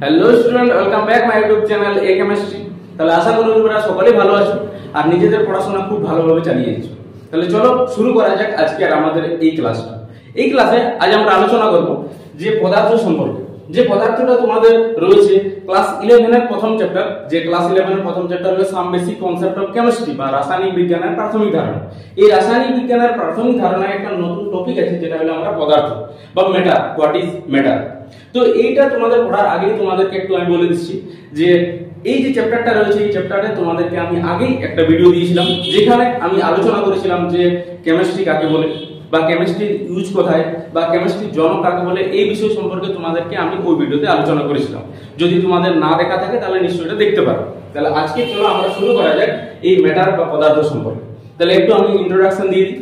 Hello student, welcome back my YouTube channel A chemistry. তাহলে আশা করি তোমরা সকলেই ভালো আছো আর নিজেদের পড়াশোনা খুব ভালোভাবে চালিয়ে যাচ্ছ। তাহলে চলো শুরু করা যাক আজকে আর আমাদের এই ক্লাসটা। এই ক্লাসে আজ আমরা আলোচনা করব যে পদার্থ সম্পর্কে। যে পদার্থটা তোমাদের রয়েছে ক্লাস 11 এর প্রথম চ্যাপ্টার, যে ক্লাস 11 এর প্রথম চ্যাপ্টার হলো some basic concept of chemistry বা রাসায়নিক বিজ্ঞানের প্রাথমিক ধারণা। এই রাসায়নিক বিজ্ঞানের প্রাথমিক ধারণায় একটা নতুন টপিক আছে যেটা হলো আমরা পদার্থ বা ম্যাটার, হোয়াট ইজ ম্যাটার। তো এইটা তোমাদের পড়ার আগেই তোমাদেরকে একটু আমি বলে দিচ্ছি যে এই যে চ্যাপ্টারটা রয়েছে এই চ্যাপ্টারে তোমাদেরকে আমি আগেই একটা ভিডিও দিয়েছিলাম যেখানে আমি আলোচনা করেছিলাম যে কেমিস্ট্রি কাকে বলে বা কেমিস্ট্রি ইউজ কোথায় বা কেমিস্ট্রির জনক কাকে বলে। এই বিষয় সম্পর্কে তোমাদেরকে আমি ওই ভিডিওতে আলোচনা করেছিলাম। যদি তোমাদের না দেখা থাকে তাহলে নিশ্চয়ই এটা দেখতে পারো। তাহলে আজকে চলো আমরা শুরু করা যাক এই ম্যাটার বা পদার্থ সম্পর্কে। তাহলে একটু আমি ইন্ট্রোডাকশন দিয়ে দিই।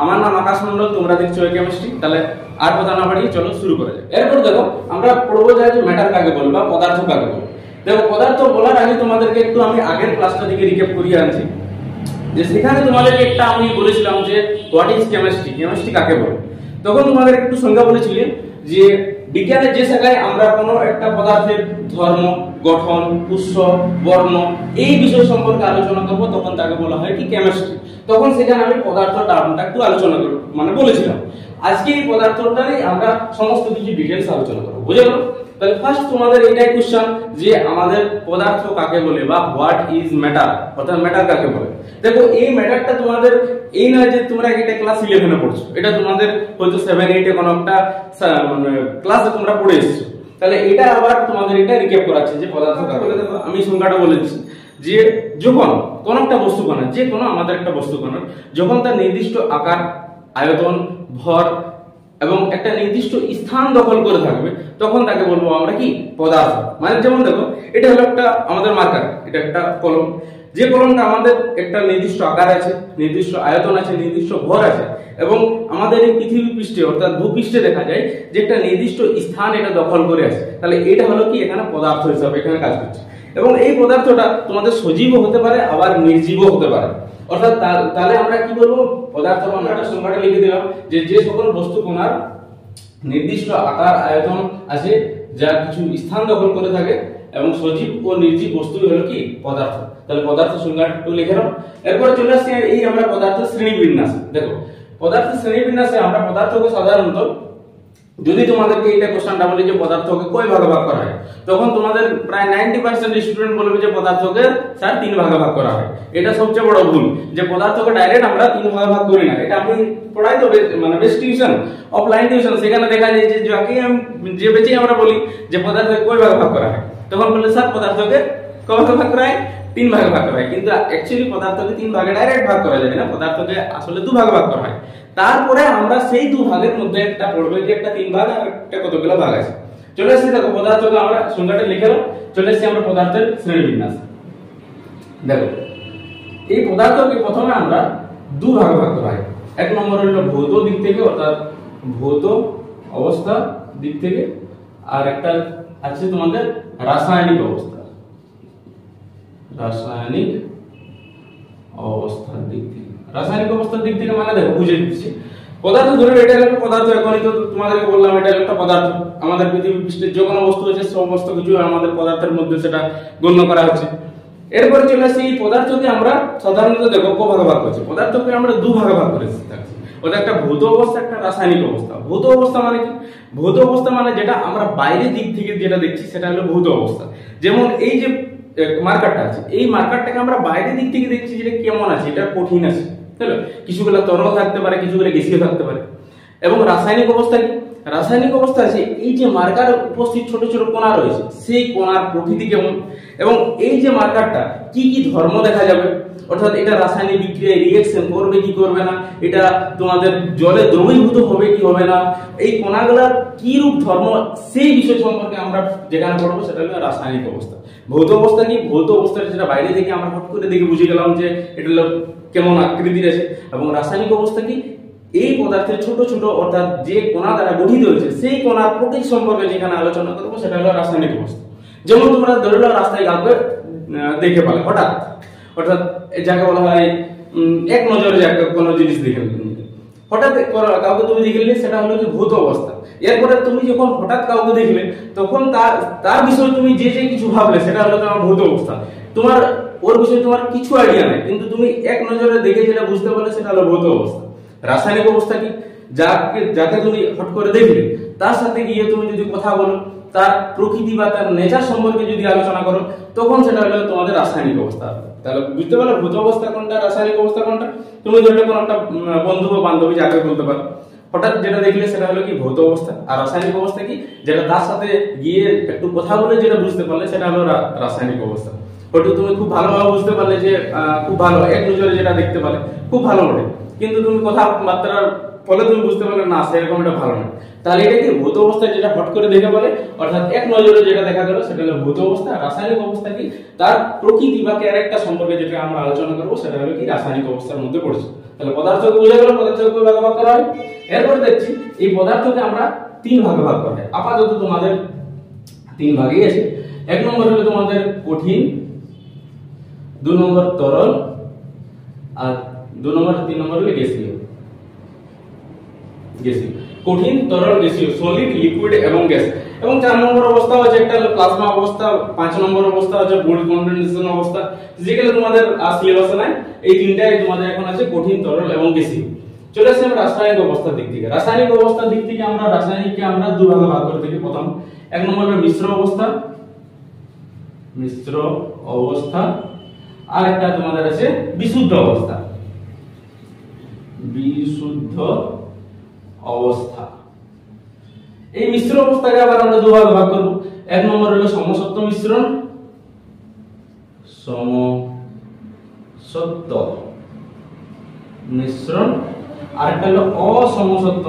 আমার নাম আকাশ মন্ডল, তোমরা দেখছো কেমিস্ট্রি। তাহলে আর কথা না বাড়িয়ে চলো শুরু করা যাক। এরপর দেখো আমরা পড়বো যে ম্যাটার কাকে বলে বা পদার্থ কাকে বলে। দেখো পদার্থ বলার আগে তোমাদেরকে একটু আমি আগের ক্লাসটা থেকে রিক্যাপ করিয়ে আনছি যে সেখানে তোমাদেরকে একটা আমি বলেছিলাম যে হোয়াট ইজ কেমিস্ট্রি, কেমিস্ট্রি কাকে বলে। তখন তোমাদের একটু সংজ্ঞা বলেছিলেন যে বিজ্ঞানের যে শাখায় আমরা কোনো একটা পদার্থের ধর্ম, গঠন, উৎস, বর্ণ এই বিষয় সম্পর্কে আলোচনা করব তখন তাকে বলা হয় কি কেমিস্ট্রি। তখন সেখানে আমি পদার্থ টার্মটা একটু আলোচনা করব বলেছিলাম। আজকে এই পদার্থটারই আমরা সমস্ত কিছু ডিটেইলস আলোচনা করব, বুঝে গেল? তাহলে ফার্স্ট তোমাদের এটাই কোশ্চেন যে আমাদের পদার্থ কাকে বলে বা হোয়াট ইজ ম্যাটার, অর্থাৎ ম্যাটার কাকে বলে। দেখো এই ম্যাটারটা তোমাদের এই নয় যে তোমরা এটা ক্লাস 11 এ পড়ছো, এটা তোমাদের হয়তো 7 8 এ কোনো একটা ক্লাসে তোমরা পড়ে এসেছো। তাহলে এটা আবার তোমাদের এটা রিক্যাপ করাচ্ছে যে পদার্থ কাকে বলে। দেখো আমি সংজ্ঞাটা বলে দিচ্ছি যে যখন কোন একটা বস্তু কণা, যে কোনো আমাদের একটা বস্তু কণা যখন তার নির্দিষ্ট আকার, আয়তন, ভর এবং একটা নির্দিষ্ট স্থান দখল করে থাকবে তখন তাকে বলবো আমরা কি পদার্থ। মানে যেমন দেখো এটা হলো একটা আমাদের মার্কার, এটা একটা কলম। যে কলমটা আমাদের একটা নির্দিষ্ট আকার আছে, নির্দিষ্ট আয়তন আছে, নির্দিষ্ট ভর আছে এবং আমাদের এই পৃথিবী পৃষ্ঠে অর্থাৎ ভূপৃষ্ঠে দেখা যায় যে একটা নির্দিষ্ট স্থান এটা দখল করে আছে। তাহলে এটা হলো কি এখানে পদার্থ হিসাবে এখানে কাজ করছে। এবং এই পদার্থটা তোমাদের সজীবও হতে পারে আবার নির্জীবও হতে পারে। অর্থাৎ তাহলে আমরা কি বলবো পদার্থ, আমরা একটা সংজ্ঞাটা লিখে দিলাম যে যে সকল বস্তু কণার নির্দিষ্ট আকার, আয়তন আছে, যা কিছু স্থান দখল করে থাকে এবং সজীব ও নির্জীব বস্তু হলো কি পদার্থ। তাহলে পদার্থ সংজ্ঞাটা একটু লিখে নাও। এরপর চলে আসছে এই আমরা পদার্থের শ্রেণীবিন্যাস। দেখো পদার্থের শ্রেণীবিন্যাসে আমরা পদার্থকে সাধারণত যদি তোমাদেরকে এটা কোশ্চেনটা বলি যে পদার্থকে কয় ভাগে ভাগ করা হয়, তখন তোমাদের প্রায় 90% স্টুডেন্ট বলবে যে পদার্থকে স্যার 3 ভাগে ভাগ করা হয়। এটা সবচেয়ে বড় ভুল যে পদার্থকে ডাইরেক্ট আমরা 3 ভাগে ভাগ করি না। এটা আমি পড়াই তো মানে বেস্ট টিউশন, অফলাইন টিউশন, সেখানে দেখা যায় যে যাকে যে বেচে আমরা বলি যে পদার্থকে কয় ভাগে ভাগ করা হয়, তখন বলে স্যার পদার্থকে কয় ভাগে ভাগ করা হয়, 3 ভাগে ভাগ করা হয়। কিন্তু অ্যাকচুয়ালি পদার্থকে 3 ভাগে ডাইরেক্ট ভাগ করা যায় না, পদার্থকে আসলে 2 ভাগে ভাগ করা হয়। তারপরে আমরা সেই 2 ভাগের মধ্যে একটা পড়বে যে একটা 3 ভাগ আর একটা কতগুলো ভাগ আছে। চলে আসছে দেখো পদার্থকে আমরা সংজ্ঞাটা লিখে নাও। চলে আসছে আমরা পদার্থের শ্রেণীবিন্যাস। দেখো এই পদার্থকে প্রথমে আমরা 2 ভাগে ভাগ করা হয়। এক নম্বর হলো ভৌত দিক থেকে অর্থাৎ ভৌত অবস্থা দিক থেকে, আর একটা আছে তোমাদের রাসায়নিক অবস্থা, রাসায়নিক অবস্থার দিক থেকে। রাসায়নিক অবস্থার দিক থেকে মানে দেখো বুঝে দিচ্ছি পদার্থ ধরে এটা একটা পদার্থ। এখনই তো তোমাদেরকে বললাম এটা একটা পদার্থ। আমাদের পৃথিবী পৃষ্ঠে যে কোনো বস্তু আছে সমস্ত কিছু আমাদের পদার্থের মধ্যে সেটা গণ্য করা হচ্ছে। এরপরে চলে আসছে এই পদার্থকে আমরা সাধারণত দেখো ক ভাগে ভাগ করছি, পদার্থকে আমরা 2 ভাগে ভাগ করেছি। ওটা একটা ভৌত অবস্থা, একটা রাসায়নিক অবস্থা। ভৌত অবস্থা মানে কি? ভৌত অবস্থা মানে যেটা আমরা বাইরের দিক থেকে যেটা দেখছি সেটা হলো ভৌত অবস্থা। যেমন এই যে মার্কারটা আছে, এই মার্কারটাকে আমরা বাইরের দিক থেকে দেখছি যেটা কেমন আছে, এটা কঠিন আছে, তাহলে কিছুগুলো তরল থাকতে পারে, কিছুগুলো গ্যাসীয় থাকতে পারে। এবং রাসায়নিক অবস্থা কি? রাসায়নিক অবস্থা আছে এই যে মার্কার উপস্থিত ছোট ছোট কণা রয়েছে সেই কণার প্রকৃতি কেমন এবং এই যে মার্কারটা কি কি ধর্ম দেখা যাবে, অর্থাৎ এটা রাসায়নিক বিক্রিয়ায় রিঅ্যাকশন করবে কি করবে না, এটা তোমাদের জলে দ্রবীভূত হবে কি হবে না, এই কণাগুলোর কি রূপ ধর্ম সেই বিষয় সম্পর্কে আমরা যেখানে পড়বো সেটা হলো রাসায়নিক অবস্থা। ভৌত অবস্থা কি? ভৌত অবস্থাটা যেটা বাইরে থেকে আমরা হট করে দেখে বুঝে গেলাম যে এটা হলো কেমন আকৃতির আছে। এবং রাসায়নিক অবস্থা কি? এই পদার্থের ছোট ছোট অর্থাৎ যে কণা দ্বারা গঠিত হয়েছে সেই কণার প্রতীক সম্পর্কে যেখানে আলোচনা করবো সেটা হলো রাসায়নিক অবস্থা। যেমন তোমরা ধরে নাও রাস্তায় কাউকে দেখে পেলে হঠাৎ, অর্থাৎ যাকে বলা হয় এক নজরে যাকে কোনো জিনিস দেখে হঠাৎ কাউকে তুমি দেখলে সেটা হলো কি ভূত অবস্থা। এরপরে তুমি যখন হঠাৎ কাউকে দেখলে তখন তার বিষয়ে তুমি যে কিছু ভাবলে সেটা হলো তোমার ভূত অবস্থা। তোমার ওর বিষয়ে তোমার কিছু আইডিয়া নেই, কিন্তু তুমি এক নজরে দেখে যেটা বুঝতে পারলে সেটা হলো ভূত অবস্থা। রাসায়নিক অবস্থা কি, যাকে তুমি হট করে দেখলে তার সাথে গিয়ে তুমি যদি কথা বলো, তার প্রকৃতি বা তার নেচার সম্পর্কে যদি আলোচনা করো, তখন সেটা হলো তোমাদের রাসায়নিক অবস্থা। তাহলে বুঝতে পারলে ভূত অবস্থা কোনটা, রাসায়নিক অবস্থা কোনটা। তুমি ধরলে কোনো একটা বন্ধু বা বান্ধবী যাকে বলতে পারো, হঠাৎ যেটা দেখলে সেটা হলো কি ভৌত অবস্থা। আর রাসায়নিক অবস্থা কি, যেটা তার সাথে গিয়ে একটু কথা বলে যেটা বুঝতে পারলে সেটা হলো রাসায়নিক অবস্থা। হয়তো তুমি খুব ভালোভাবে বুঝতে পারলে যে খুব ভালো, এক নজরে যেটা দেখতে পারলে খুব ভালো বটে, কিন্তু তুমি কথাবার্তার ফলে তুমি বুঝতে পারলে না সেরকম এটা ভালো না, তাহলে এটা কি ভৌত অবস্থা, যেটা হট করে দেখে বলে, অর্থাৎ এক নজরে যেটা দেখা গেল সেটা হলো ভৌত অবস্থা। রাসায়নিক অবস্থা কি, তার প্রকৃতি বা ক্যারেক্টার সম্পর্কে যেটা আমরা আলোচনা করবো সেটা হলো কি রাসায়নিক অবস্থার মধ্যে পড়ছে। তাহলে পদার্থকে বোঝা গেল, পদার্থকে ভাগ করা হয়। এরপর দেখছি এই পদার্থকে আমরা তিন ভাগে ভাগ করা হয়। আপাতত তোমাদের তিন ভাগই আছে। এক নম্বর হলো তোমাদের কঠিন, 2 নম্বর তরল, আর 3 নম্বর হলো গ্যাসীয়। কঠিন, তরল, গ্যাসীয়, সলিড, লিকুইড এবং গ্যাস। এবং 4 নম্বর অবস্থা হচ্ছে একটা হলো প্লাজমা অবস্থা, 5 নম্বর অবস্থা হচ্ছে বোল্ট কনডেনসেশন অবস্থা। যেগুলো তোমাদের সিলেবাসে নাই, এই তিনটাই তোমাদের এখন আছে কঠিন, তরল এবং গ্যাসীয়। চলে আসি আমরা রাসায়নিক অবস্থার দিক থেকে। রাসায়নিক অবস্থার দিক থেকে আমরা রাসায়নিককে আমরা দু ভাগে ভাগ করে থাকি। প্রথম এক নম্বর হলো মিশ্র অবস্থা, আর একটা তোমাদের আছে বিশুদ্ধ অবস্থা। এই মিশ্র অবস্থাকে আবার আমরা দু ভাগে ভাগ করব। এক নম্বর হলো সমসত্ব মিশ্রণ, আর একটা হলো অসমসত্ব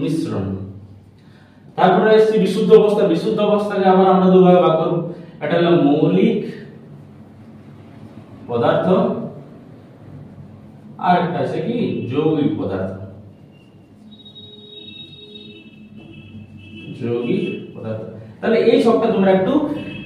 মিশ্রণ। তারপরে আসছে বিশুদ্ধ অবস্থা। বিশুদ্ধ অবস্থাকে আবার আমরা দু ভাগে ভাগ করব। এটা হলো মৌলিক পদার্থ, আর একটা আছে কি যৌগিক পদার্থ। তাহলে এই সবটা তোমরা একটু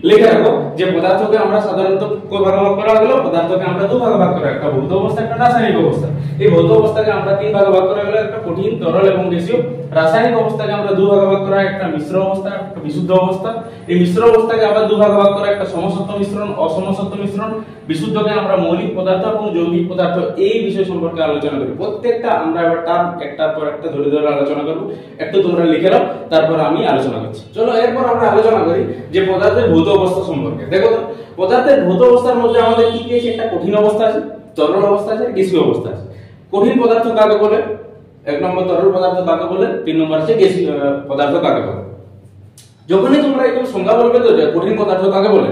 লিখে রাখো যে পদার্থকে আমরা সাধারণত কয় ভাগে ভাগ করা হলো, পদার্থকে আমরা দু ভাগে ভাগ করা, একটা ভৌত অবস্থা, একটা রাসায়নিক অবস্থা। এই ভৌত অবস্থাকে আমরা তিন ভাগে ভাগ করা হলো, একটা কঠিন, তরল এবং গ্যাসীয়। রাসায়নিক অবস্থাকে আমরা দু ভাগে ভাগ করা, একটা মিশ্র অবস্থা, একটা বিশুদ্ধ অবস্থা। এই মিশ্র অবস্থাকে আবার দু ভাগে ভাগ করা, একটা সমসত্ব মিশ্রণ, অসমসত্ব মিশ্রণ। বিশুদ্ধকে আমরা মৌলিক পদার্থ এবং যৌগিক পদার্থ, এই বিষয় সম্পর্কে আলোচনা করি। প্রত্যেকটা আমরা এবার টার্ম একটার পর একটা ধরে ধরে আলোচনা করব। একটু তোমরা লিখে নাও, তারপর আমি আলোচনা করছি। চলো এরপর আমরা আলোচনা করি যে পদার্থের ভৌত অবস্থা সম্পর্কে। দেখো তো, পদার্থের ভৌত অবস্থার মধ্যে আমাদের কি কি আছে? একটা কঠিন অবস্থা আছে, তরল অবস্থা আছে, গ্যাসীয় অবস্থা আছে। কঠিন পদার্থ কাকে বলে? এক নম্বর তরল পদার্থ কাকে বলে? 3 নম্বর আছে গ্যাসীয় পদার্থ কাকে বলে। যখনই তোমরা একটু সংজ্ঞা বলবে তো যে কঠিন পদার্থ কাকে বলে,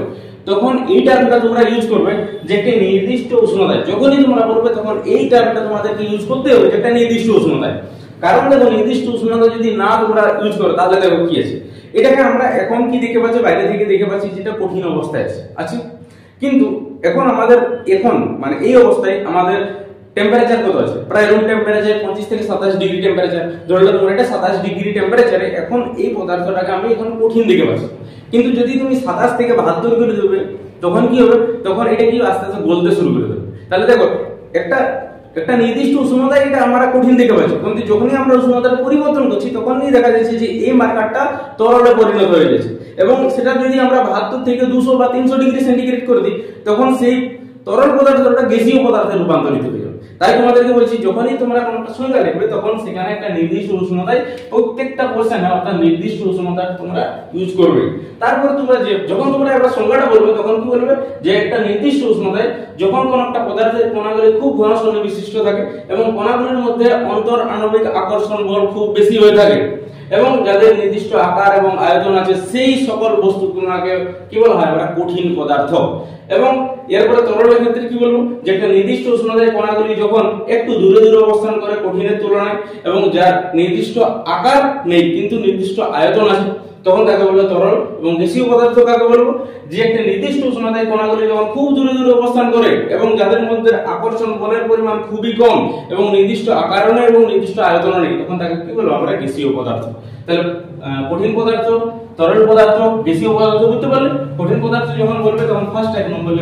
তখন এই টার্মটা তোমরা ইউজ করবে যে একটা নির্দিষ্ট উষ্ণতায়। যখনই তোমরা বলবে তখন এই টার্মটা তোমাদেরকে ইউজ করতে হবে, একটা নির্দিষ্ট উষ্ণতায়। কারণ দেখো, নির্দিষ্ট উষ্ণতা যদি না তোমরা ইউজ করো তাহলে দেখো কি আছে, এটাকে আমরা এখন কি দেখে পাচ্ছি, বাইরে থেকে দেখে পাচ্ছি যেটা কঠিন অবস্থায় আছে। কিন্তু এখন আমাদের মানে এই অবস্থায় আমাদের টেম্পারেচার কত আছে? প্রায় রুম টেম্পারেচার 25 থেকে 27 ডিগ্রি টেম্পারেচার। ধরলে তোমরা এটা 27 ডিগ্রি টেম্পারেচারে এখন এই পদার্থটাকে আমি এখন কঠিন দেখে পাচ্ছি। কিন্তু যদি তুমি 27 থেকে 72 করে দেবে, তখন কি হবে? তখন এটা কি আস্তে আস্তে গলতে শুরু করে দেবে। তাহলে দেখো, একটা নির্দিষ্ট উষ্ণতায় এটা আমরা কঠিন দেখে পাচ্ছি, কিন্তু যখনই আমরা উষ্ণতার পরিবর্তন করছি তখনই দেখা যাচ্ছে যে এই মার্কারটা তরলে পরিণত হয়ে যাচ্ছে। এবং সেটা যদি আমরা 72 থেকে 200 বা 300 ডিগ্রি সেন্টিগ্রেড করে দিই, তখন সেই তরল পদার্থটা গ্যাসীয় পদার্থে রূপান্তরিত হয়ে যাবে। তাই তোমাদেরকে বলছি, যখনই তোমরা কোনটা সংজ্ঞা লিখবে তখন সেখানে একটা নির্দিষ্ট উষ্ণতায় প্রত্যেকটা কোশ্চেনে অর্থাৎ নির্দিষ্ট উষ্ণতা তোমরা ইউজ করবে। তারপর তোমরা যখন তোমরা একটা সংজ্ঞাটা বলবে তখন কি বলবে যে একটা নির্দিষ্ট উষ্ণতায় যখন কোন একটা পদার্থের কণাগুলি খুব ঘন স্থলে বিশিষ্ট থাকে এবং কণাগুলির মধ্যে অন্তর আণবিক আকর্ষণ বল খুব বেশি হয়ে থাকে এবং যাদের নির্দিষ্ট আকার এবং আয়তন আছে, সেই সকল বস্তুগুলোকে কি বলা হয়? ওটা কঠিন পদার্থ। এবং এরপরে তরলের ক্ষেত্রে কি বলবো, যে একটা নির্দিষ্ট উষ্ণতায় কণাগুলি যখন একটু দূরে দূরে অবস্থান করে কঠিনের তুলনায় এবং যার নির্দিষ্ট আকার নেই কিন্তু নির্দিষ্ট আয়তন আছে, তখন তাকে বলবো তরল। এবং গ্যাসীয় পদার্থ কাকে বলবো? যে একটা নির্দিষ্ট উষ্ণতায় কণাগুলি যখন খুব দূরে দূরে অবস্থান করে এবং যাদের মধ্যে আকর্ষণ বলের পরিমাণ খুবই কম এবং নির্দিষ্ট আকার নেই এবং নির্দিষ্ট আয়তন নেই, তখন তাকে কি বলবো? আমরা গ্যাসীয় পদার্থ। তাহলে কঠিন পদার্থ, তরল পদার্থ, গ্যাসীয় পদার্থ বুঝতে পারলে। কঠিন পদার্থ যখন বলবে তখন ফার্স্ট এক নম্বর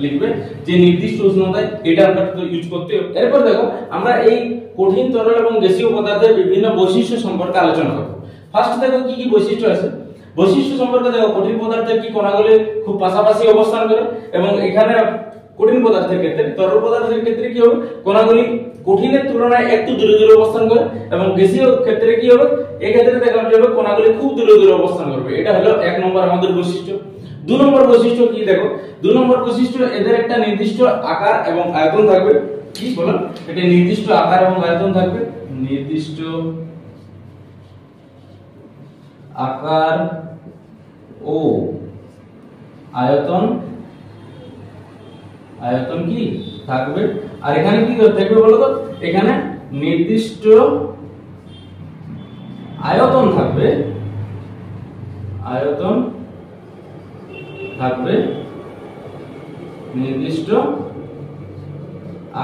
লিখবে যে নির্দিষ্ট উষ্ণতায়, এটা আমরা তো ইউজ করতে হবে। এরপর দেখো আমরা এই কঠিন, তরল এবং গ্যাসীয় পদার্থের বিভিন্ন বৈশিষ্ট্য সম্পর্কে আলোচনা করব। ফার্স্ট দেখো কি কি বৈশিষ্ট্য আছে। বৈশিষ্ট্য সম্পর্কে দেখো, কঠিন পদার্থের কি কণাগুলি খুব পাশাপাশি অবস্থান করে, এবং এখানে কঠিন পদার্থের ক্ষেত্রে, তরল পদার্থের ক্ষেত্রে কি হবে, কণাগুলি কঠিনের তুলনায় একটু দূরে দূরে অবস্থান করে, এবং গ্যাসীয় ক্ষেত্রে কি হবে, এই ক্ষেত্রে দেখা যাবে কণাগুলি খুব দূরে দূরে অবস্থান করবে। এটা হলো এক নম্বর আমাদের বৈশিষ্ট্য। দুই নম্বর বৈশিষ্ট্য কি দেখো, দুই নম্বর বৈশিষ্ট্য এদের একটা নির্দিষ্ট আকার এবং আয়তন থাকবে। কি বলো, এটা নির্দিষ্ট আকার এবং আয়তন থাকবে, নির্দিষ্ট আকার ও আয়তন, আয়তন কি থাকবে। আর এখানে কি থাকবে বলো তো, এখানে নির্দিষ্ট আয়তন থাকবে, আয়তন থাকবে, নির্দিষ্ট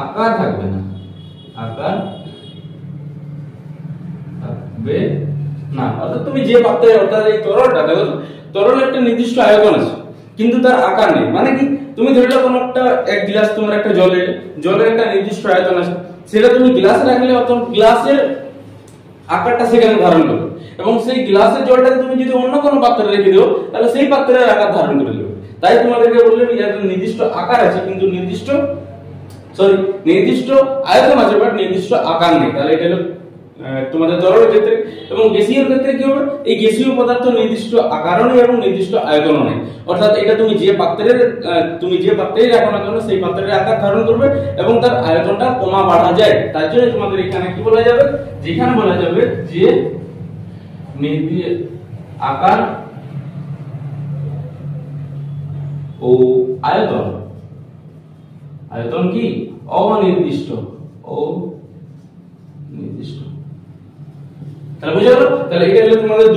আকার থাকবে না, আকার থাকবে না। অর্থাৎ তুমি যে পাত্রে, অর্থাৎ এই তরলটা দেখো, তরল একটা নির্দিষ্ট আয়তন আছে কিন্তু তার আকার নেই। মানে কি, তুমি ধরে নাও কোনো একটা এক গ্লাস, তোমার একটা জলের একটা নির্দিষ্ট আয়তন আছে, সেটা তুমি গ্লাসে রাখলে অর্থাৎ গ্লাসের আকারটা সেখানে ধারণ করবে, এবং সেই গ্লাসের জলটাকে তুমি যদি অন্য কোনো পাত্রে রেখে দিও তাহলে সেই পাত্রের আকার ধারণ করে নেবে। তাই তোমাদেরকে বললাম যে নির্দিষ্ট আকার আছে কিন্তু নির্দিষ্ট আয়তন আছে, বাট নির্দিষ্ট আকার নেই। তাহলে এটা হলো তোমাদের তরলের ক্ষেত্রে। এবং গ্যাসীয় ক্ষেত্রে কি হবে, এই গ্যাসীয় পদার্থ নির্দিষ্ট আকারও নেই এবং নির্দিষ্ট আয়তনও নেই। অর্থাৎ এটা তুমি যে পাত্রেই রাখো না কেন, সেই পাত্রের আকার ধারণ করবে এবং তার আয়তনটা কমা বাড়া যায়। তার জন্য তোমাদের এখানে কি বলা যাবে, যেখানে বলা যাবে যে আকার ও আয়তন, আয়তন কি অনির্দিষ্ট, অনির্দিষ্ট। তাহলে বুঝা গেল। তাহলে এটা হলো তোমাদের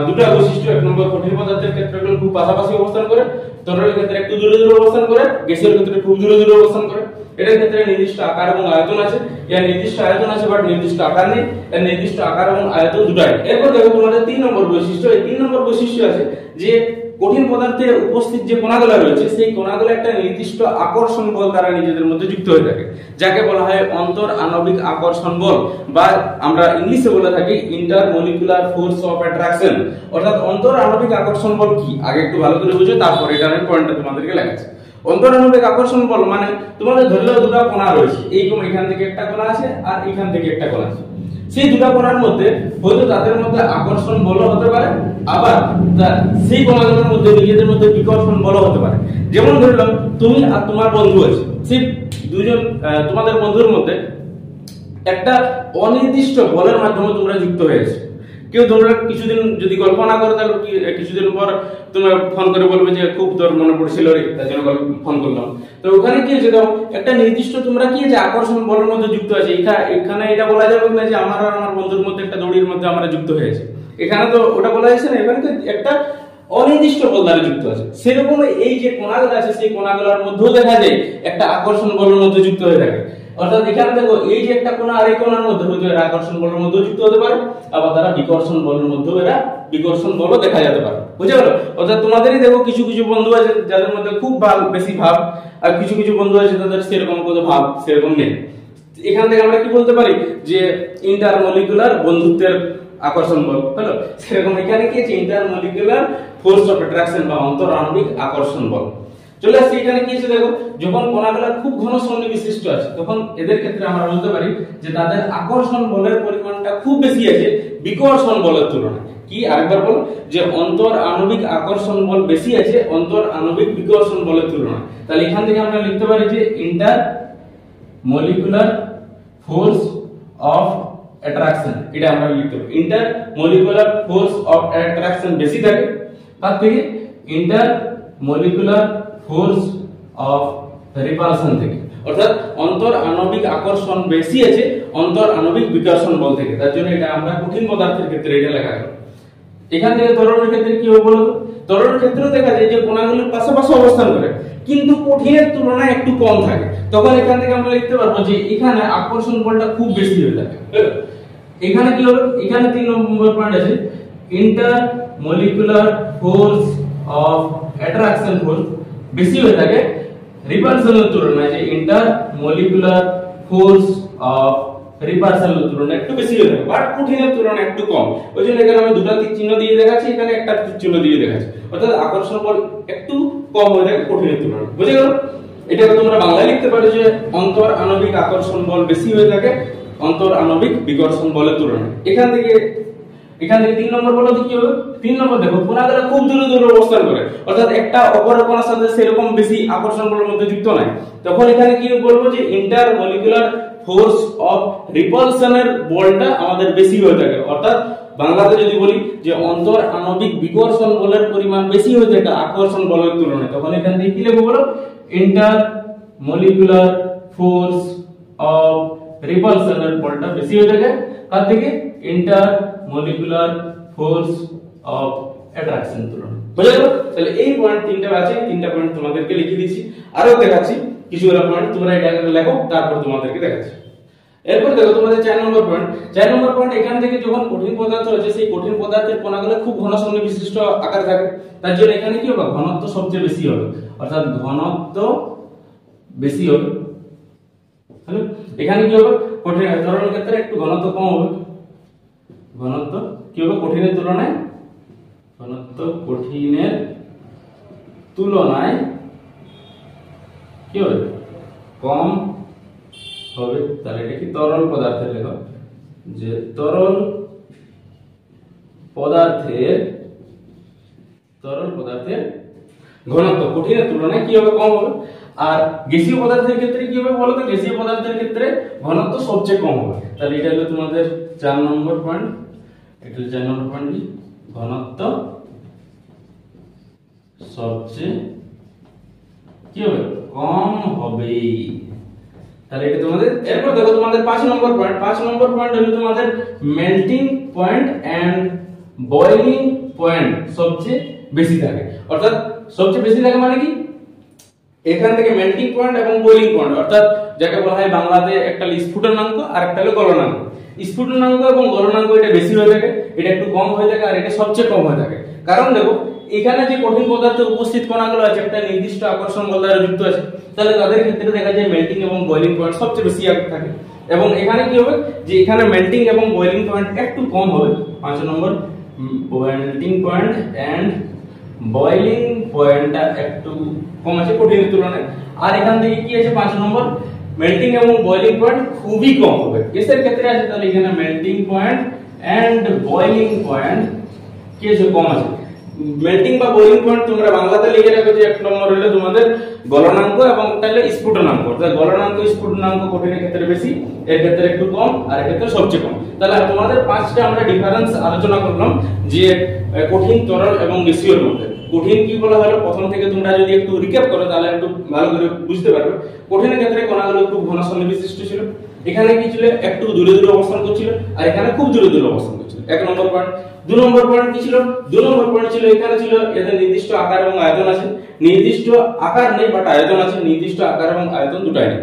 দুটো বৈশিষ্ট্য। এক নম্বর, কঠিন পদার্থের ক্ষেত্রে খুব পাশাপাশি অবস্থান করে, তরলের ক্ষেত্রে একটু দূরে দূরে অবস্থান করে, গ্যাসের ক্ষেত্রে খুব দূরে দূরে অবস্থান করে। এটার ক্ষেত্রে নির্দিষ্ট আকার এবং আয়তন আছে, এর নির্দিষ্ট আয়তন আছে বাট নির্দিষ্ট আকার নেই, এর নির্দিষ্ট আকার এবং আয়তন দুটাই। এরপর দেখো তোমাদের 3 নম্বর বৈশিষ্ট্য। এই 3 নম্বর বৈশিষ্ট্য আছে যে কঠিন পদার্থে উপস্থিত যে কণাগুলো রয়েছে, সেই কণাগুলো একটা নির্দিষ্ট আকর্ষণ বল দ্বারা নিজেদের মধ্যে যুক্ত হয়ে থাকে, যাকে বলা হয় অন্তর আণবিক আকর্ষণ বল, বা আমরা ইংলিশে বলে থাকি ইন্টারমলিকুলার ফোর্স অফ অ্যাট্রাকশন। অর্থাৎ অন্তর আণবিক আকর্ষণ বল কি, আগে একটু ভালো করে বুঝো, তারপর এটা আমি পয়েন্টটা তোমাদেরকে লেখাচ্ছি। অন্তর আণবিক আকর্ষণ বল মানে তোমাদের ধরলেও দুটো কণা রয়েছে, এইরকম এখান থেকে একটা কণা আছে আর এখান থেকে একটা কণা আছে। সেই দুটো কণার মধ্যে হয়তো তাদের মধ্যে আকর্ষণ বল হতে পারে, আবার সেই কণাগুলোর মধ্যে নিজেদের মধ্যে বিকর্ষণ বল হতে পারে। যেমন ধরলাম তুমি আর তোমার বন্ধু আছে, সেই দুজন তোমাদের বন্ধুর মধ্যে একটা অনির্দিষ্ট বলের মাধ্যমে তোমরা যুক্ত হয়েছে। কেউ তোমরা কিছুদিন যদি গল্প না করো, তাহলে কিছুদিন পর তোমরা ফোন করে বলবে যে খুব তোর মনে পড়ছিল রে, তার জন্য ফোন করলাম। তো ওখানে কি হয়েছে, দেখো একটা নির্দিষ্ট তোমরা কি যে আকর্ষণ বলের মধ্যে যুক্ত আছে। এখানে এটা বলা যাবে না যে আমার আর আমার বন্ধুর মধ্যে একটা দড়ির মধ্যে আমরা যুক্ত হয়েছে, এখানে তো ওটা বলা যাচ্ছে না। এখানে একটা অনির্দিষ্ট বল দ্বারা যুক্ত আছে। সেরকম এই যে কণাগুলো আছে, সেই কণাগুলোর মধ্যেও দেখা যায় একটা আকর্ষণ বলের মধ্যে যুক্ত হয়ে থাকে। অর্থাৎ এখানে দেখো এই যে একটা কোণা আর এই কোণার মধ্যে হয়তো এরা আকর্ষণ বলের মধ্যে যুক্ত হতে পারে, আবার তারা বিকর্ষণ বলের মধ্যেও এরা বিকর্ষণ বলও দেখা যেতে পারে। বুঝে গেল। অর্থাৎ তোমাদেরই দেখো কিছু কিছু বন্ধু আছে যাদের মধ্যে খুব বেশি ভাব, আর কিছু কিছু বন্ধু আছে তাদের সেরকম কোনো ভাব সেরকম নেই। এখান থেকে আমরা কি বলতে পারি যে ইন্টারমলিকুলার বন্ধুত্বের আকর্ষণ বল হলো। সেরকম এখানে কি আছে, ইন্টারমলিকুলার ফোর্স অফ অ্যাট্রাকশন বা অন্তর আণবিক আকর্ষণ বল। চলে আসছে এখানে কি আছে দেখো, যখন কণাগুলো খুব ঘন সন্ধি বিশিষ্ট আছে, তখন এদের ক্ষেত্রে আমরা বলতে পারি যে তাদের আকর্ষণ বলের পরিমাণটা খুব বেশি আছে বিকর্ষণ বলের তুলনায়। কি আরেকবার বল, যে অন্তর আণবিক আকর্ষণ বল বেশি আছে অন্তর আণবিক বিকর্ষণ বলের তুলনায়। তাহলে এখান থেকে আমরা লিখতে পারি যে inter molecular force of attraction, এটা আমরা লিখতে পারি। Inter molecular force of attraction বেশি থাকে, তার থেকে inter molecular force of repulsion থেকে। অর্থাৎ অন্তর আণবিক আকর্ষণ বেশি আছে অন্তর আণবিক বিকর্ষণ বল থেকে। তার জন্য এটা আমরা কঠিন পদার্থের ক্ষেত্রে এটা লেখা গেল। এখান থেকে তরলের ক্ষেত্রে কি হবে বলতো, তরলের ক্ষেত্রেও দেখা যায় যে কণাগুলোর পাশাপাশি অবস্থান করে কিন্তু কঠিনের তুলনায় একটু কম থাকে। তখন এখান থেকে আমরা লিখতে পারবো যে এখানে আকর্ষণ বলটা খুব বেশি হয়ে থাকে। এখানে কি হলো, এখানে 3 নম্বর পয়েন্ট আছে inter molecular force of attraction force বেশি হয়ে থাকে রিপালশনের তুলনায়, যে ইন্টার মলিকুলার ফোর্স অফ রিপালশনের তুলনায় একটু বেশি হয়ে থাকে, বাট কঠিনের তুলনায় একটু কম। ওই জন্য এখানে আমি দুটো তীর চিহ্ন দিয়ে দেখাচ্ছি, এখানে একটা তীর চিহ্ন দিয়ে দেখাচ্ছি, অর্থাৎ আকর্ষণ বল একটু কম হয়ে থাকে কঠিনের তুলনায়। বুঝে গেল? এটাকে তোমরা বাংলায় লিখতে পারো যে অন্তর আণবিক আকর্ষণ বল বেশি হয়ে থাকে অন্তর আণবিক বিকর্ষণ বলের তুলনায়। এখান থেকে 3 নম্বর বলো তো কি হবে? 3 নম্বর দেখো, কণাগুলো খুব দূরে দূরে অবস্থান করে, অর্থাৎ একটা অপর কণার সাথে সেরকম বেশি আকর্ষণ বলের মধ্যে যুক্ত নাই, তখন এখানে কি বলবো যে ইন্টার মলিকুলার ফোর্স অফ রিপালশনের বলটা আমাদের বেশি হয়ে থাকে, অর্থাৎ বাংলাতে যদি বলি যে অন্তর আণবিক বিকর্ষণ বলের পরিমাণ বেশি হয়ে থাকে আকর্ষণ বলের তুলনায়, তখন এখান থেকে কি লিখবো বলো? ইন্টার মলিকুলার ফোর্স অফ রিপালশনের বলটা বেশি হয়ে থাকে কার থেকে? Inter molecular force of attraction তুলনায়। বুঝা গেল? তাহলে এই পয়েন্ট তিনটা আছে, তিনটা পয়েন্ট তোমাদেরকে লিখে দিয়েছি, আরো দেখাচ্ছি কিছুগুলো পয়েন্ট, তোমরা এটা লেখো, তারপর তোমাদেরকে দেখাচ্ছি। এরপর দেখো তোমাদের 4 নম্বর পয়েন্ট। 4 নম্বর পয়েন্ট, এখান থেকে যখন কঠিন পদার্থ আছে সেই কঠিন পদার্থের কণাগুলো খুব ঘন সন্ধি বিশিষ্ট আকার থাকে, তার জন্য এখানে কি হবে? ঘনত্ব সবচেয়ে বেশি হবে, অর্থাৎ ঘনত্ব বেশি হবে। হ্যালো, এখানে কি হবে? কঠিন তরলের ক্ষেত্রে একটু ঘনত্ব কম হবে, ঘনত্ব কি হবে? কঠিনের তুলনায় ঘনত্ব কঠিনের তুলনায় কি হবে? কম হবে। তাহলে এটা কি? তরল পদার্থের লেখো, যে তরল পদার্থের ঘনত্ব কঠিনের তুলনায় কি হবে? কম হবে। আর গ্যাসীয় পদার্থের ক্ষেত্রে কি হবে বলো তো? গ্যাসীয় পদার্থের ক্ষেত্রে ঘনত্ব সবচেয়ে কম হবে। তাহলে এটা হলো তোমাদের 4 নম্বর পয়েন্ট। এটা 4 নম্বর পয়েন্ট, ঘনত্ব সবচেয়ে কি হবে? কম হবে। তাহলে এটা তোমাদের। এরপর দেখো তোমাদের 5 নম্বর পয়েন্ট। 5 নম্বর পয়েন্ট হলো তোমাদের melting point and boiling point সবচেয়ে বেশি থাকে, অর্থাৎ সবচেয়ে বেশি থাকে মানে কি? এখান থেকে মেল্টিং পয়েন্ট এবং বয়লিং পয়েন্ট, অর্থাৎ যাকে বলা হয় বাংলাতে একটা স্ফুটনাঙ্ক আর একটা হলো গলনাঙ্ক। স্ফুটনাঙ্ক এবং গলনাঙ্ক এটা বেশি হয়ে থাকে, এটা একটু কম হয়ে থাকে, আর এটা সবচেয়ে কম হয়ে থাকে। কারণ দেখো এখানে যে কঠিন পদার্থের উপস্থিত কণাগুলো আছে একটা নির্দিষ্ট আকর্ষণ বল দ্বারা যুক্ত আছে, তাহলে তাদের ক্ষেত্রে দেখা যায় মেল্টিং এবং বয়লিং পয়েন্ট সবচেয়ে বেশি থাকে। এবং এখানে কি হবে? যে এখানে মেল্টিং এবং বয়লিং পয়েন্ট একটু কম হবে। 5 নম্বর, মেল্টিং পয়েন্ট এন্ড বয়লিং পয়েন্টটা একটু কম আছে কঠিনের তুলনায়। আর এখান থেকে কি আছে? 5 নম্বর, মেল্টিং এবং বয়লিং পয়েন্ট খুবই কম হবে। গ্যাসের ক্ষেত্রে আছে, তাহলে এখানে melting point and boiling point কি আছে? কম আছে। মেল্টিং বা বয়লিং পয়েন্ট তোমরা বাংলাতে লিখে রাখো যে 1 নম্বর হলো তোমাদের গলনাঙ্ক এবং একটা হলো স্ফুটনাঙ্ক, অর্থাৎ গলনাঙ্ক স্ফুটনাঙ্ক কঠিনের ক্ষেত্রে বেশি, এর ক্ষেত্রে একটু কম, আর এর ক্ষেত্রে সবচেয়ে কম। তাহলে তোমাদের 5টা আমরা ডিফারেন্স আলোচনা করলাম যে কঠিন, তরল এবং গ্যাসীয়র মধ্যে। কঠিন কি বলা হলো প্রথম থেকে তোমরা যদি একটু রিক্যাপ করো তাহলে একটু ভালো করে বুঝতে পারবে। কঠিনের ক্ষেত্রে কণাগুলো খুব ঘন সন্নিবিষ্ট ছিল, এখানে কি ছিল? একটু দূরে দূরে অবস্থান করছিল, আর এখানে খুব দূরে দূরে অবস্থান করছিল। 1 নম্বর পয়েন্ট। 2 নম্বর পয়েন্ট কি ছিল? 2 নম্বর পয়েন্ট ছিল এখানে ছিল এদের নির্দিষ্ট আকার এবং আয়তন আছে, নির্দিষ্ট আকার নেই বাট আয়তন আছে, নির্দিষ্ট আকার এবং আয়তন দুটাই নেই।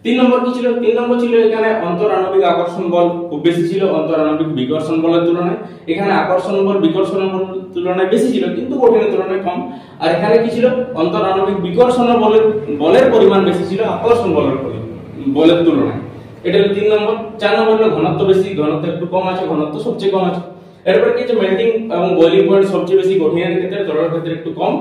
3 নম্বর কি ছিল? 3 নম্বর ছিল এখানে অন্তর আণবিক আকর্ষণ বল খুব বেশি ছিল অন্তর আণবিক বিকর্ষণ বলের তুলনায়। এখানে আকর্ষণ বল বিকর্ষণ বলের তুলনায় বেশি ছিল কিন্তু কঠিনের তুলনায় কম। আর এখানে কি ছিল? অন্তর আণবিক বিকর্ষণ বলের পরিমাণ বেশি ছিল আকর্ষণ বলের তুলনায়। এটা হলো 3 নম্বর। 4 নম্বর হলো ঘনত্ব বেশি, ঘনত্ব একটু কম আছে, ঘনত্ব সবচেয়ে কম আছে। এরপর কি যে মেল্টিং এবং বয়লিং পয়েন্ট সবচেয়ে বেশি, কঠিনের ক্ষেত্রে, তরলের ক্ষেত্রে একটু কম,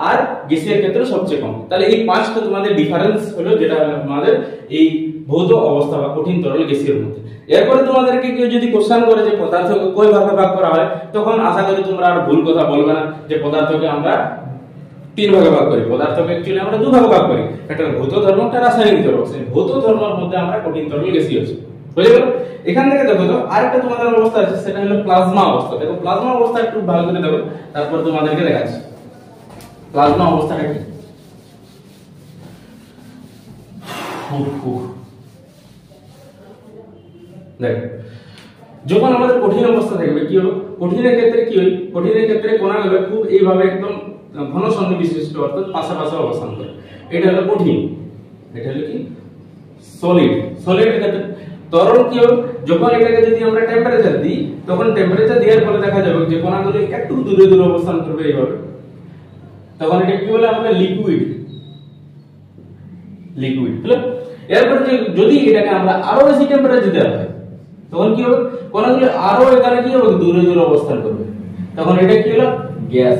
আর গ্যাসের ক্ষেত্রে সবচেয়ে কম। তাহলে এই 5টা তোমাদের ডিফারেন্স হলো যেটা আমাদের এই ভৌত অবস্থা বা কঠিন, তরল, গ্যাসের মধ্যে। এরপরে তোমাদেরকে কেউ যদি কোশ্চেন করে যে পদার্থকে কয় ভাগে ভাগ করা হয়, তখন আশা করি তোমরা আর ভুল কথা বলবে না যে পদার্থকে আমরা 3 ভাগে ভাগ করি। পদার্থকে অ্যাকচুয়ালি আমরা 2 ভাগে ভাগ করি, একটা ভৌত ধর্ম, একটা রাসায়নিক ধর্ম। সেই ভৌত ধর্মের মধ্যে আমরা কঠিন, তরল, গ্যাসীয় আছে। বুঝে গেল? এখান থেকে দেখো তো আরেকটা তোমাদের অবস্থা আছে, সেটা হলো প্লাজমা অবস্থা। দেখো প্লাজমা অবস্থা একটু ভালো করে দেখো, তারপর তোমাদেরকে দেখাচ্ছি প্লাজমা অবস্থাটা কি। দেখো যখন আমাদের কঠিন অবস্থা থাকবে কি হবে? কঠিনের ক্ষেত্রে কি হয়? কঠিনের ক্ষেত্রে কণাগুলো খুব এইভাবে একদম ঘন সন্ধি বিশিষ্ট, অর্থাৎ পাশাপাশি অবস্থান করে। এটা হলো কঠিন, এটা হলো কি সলিড। সলিডের ক্ষেত্রে তরল কি হবে? যখন এটাকে যদি আমরা টেম্পারেচার দিই তখন টেম্পারেচার দেওয়ার ফলে দেখা যাবে যে কণাগুলো একটু দূরে দূরে অবস্থান করবে এইভাবে, তখন এটা কি বলে আমরা লিকুইড হলো। এরপর যদি এটাকে আমরা আরো বেশি টেম্পারেচার দেওয়া হয় তখন কি হবে, কণাগুলো আরো এখানে কি হবে দূরে দূরে অবস্থান করবে, তখন এটা কি হলো গ্যাস।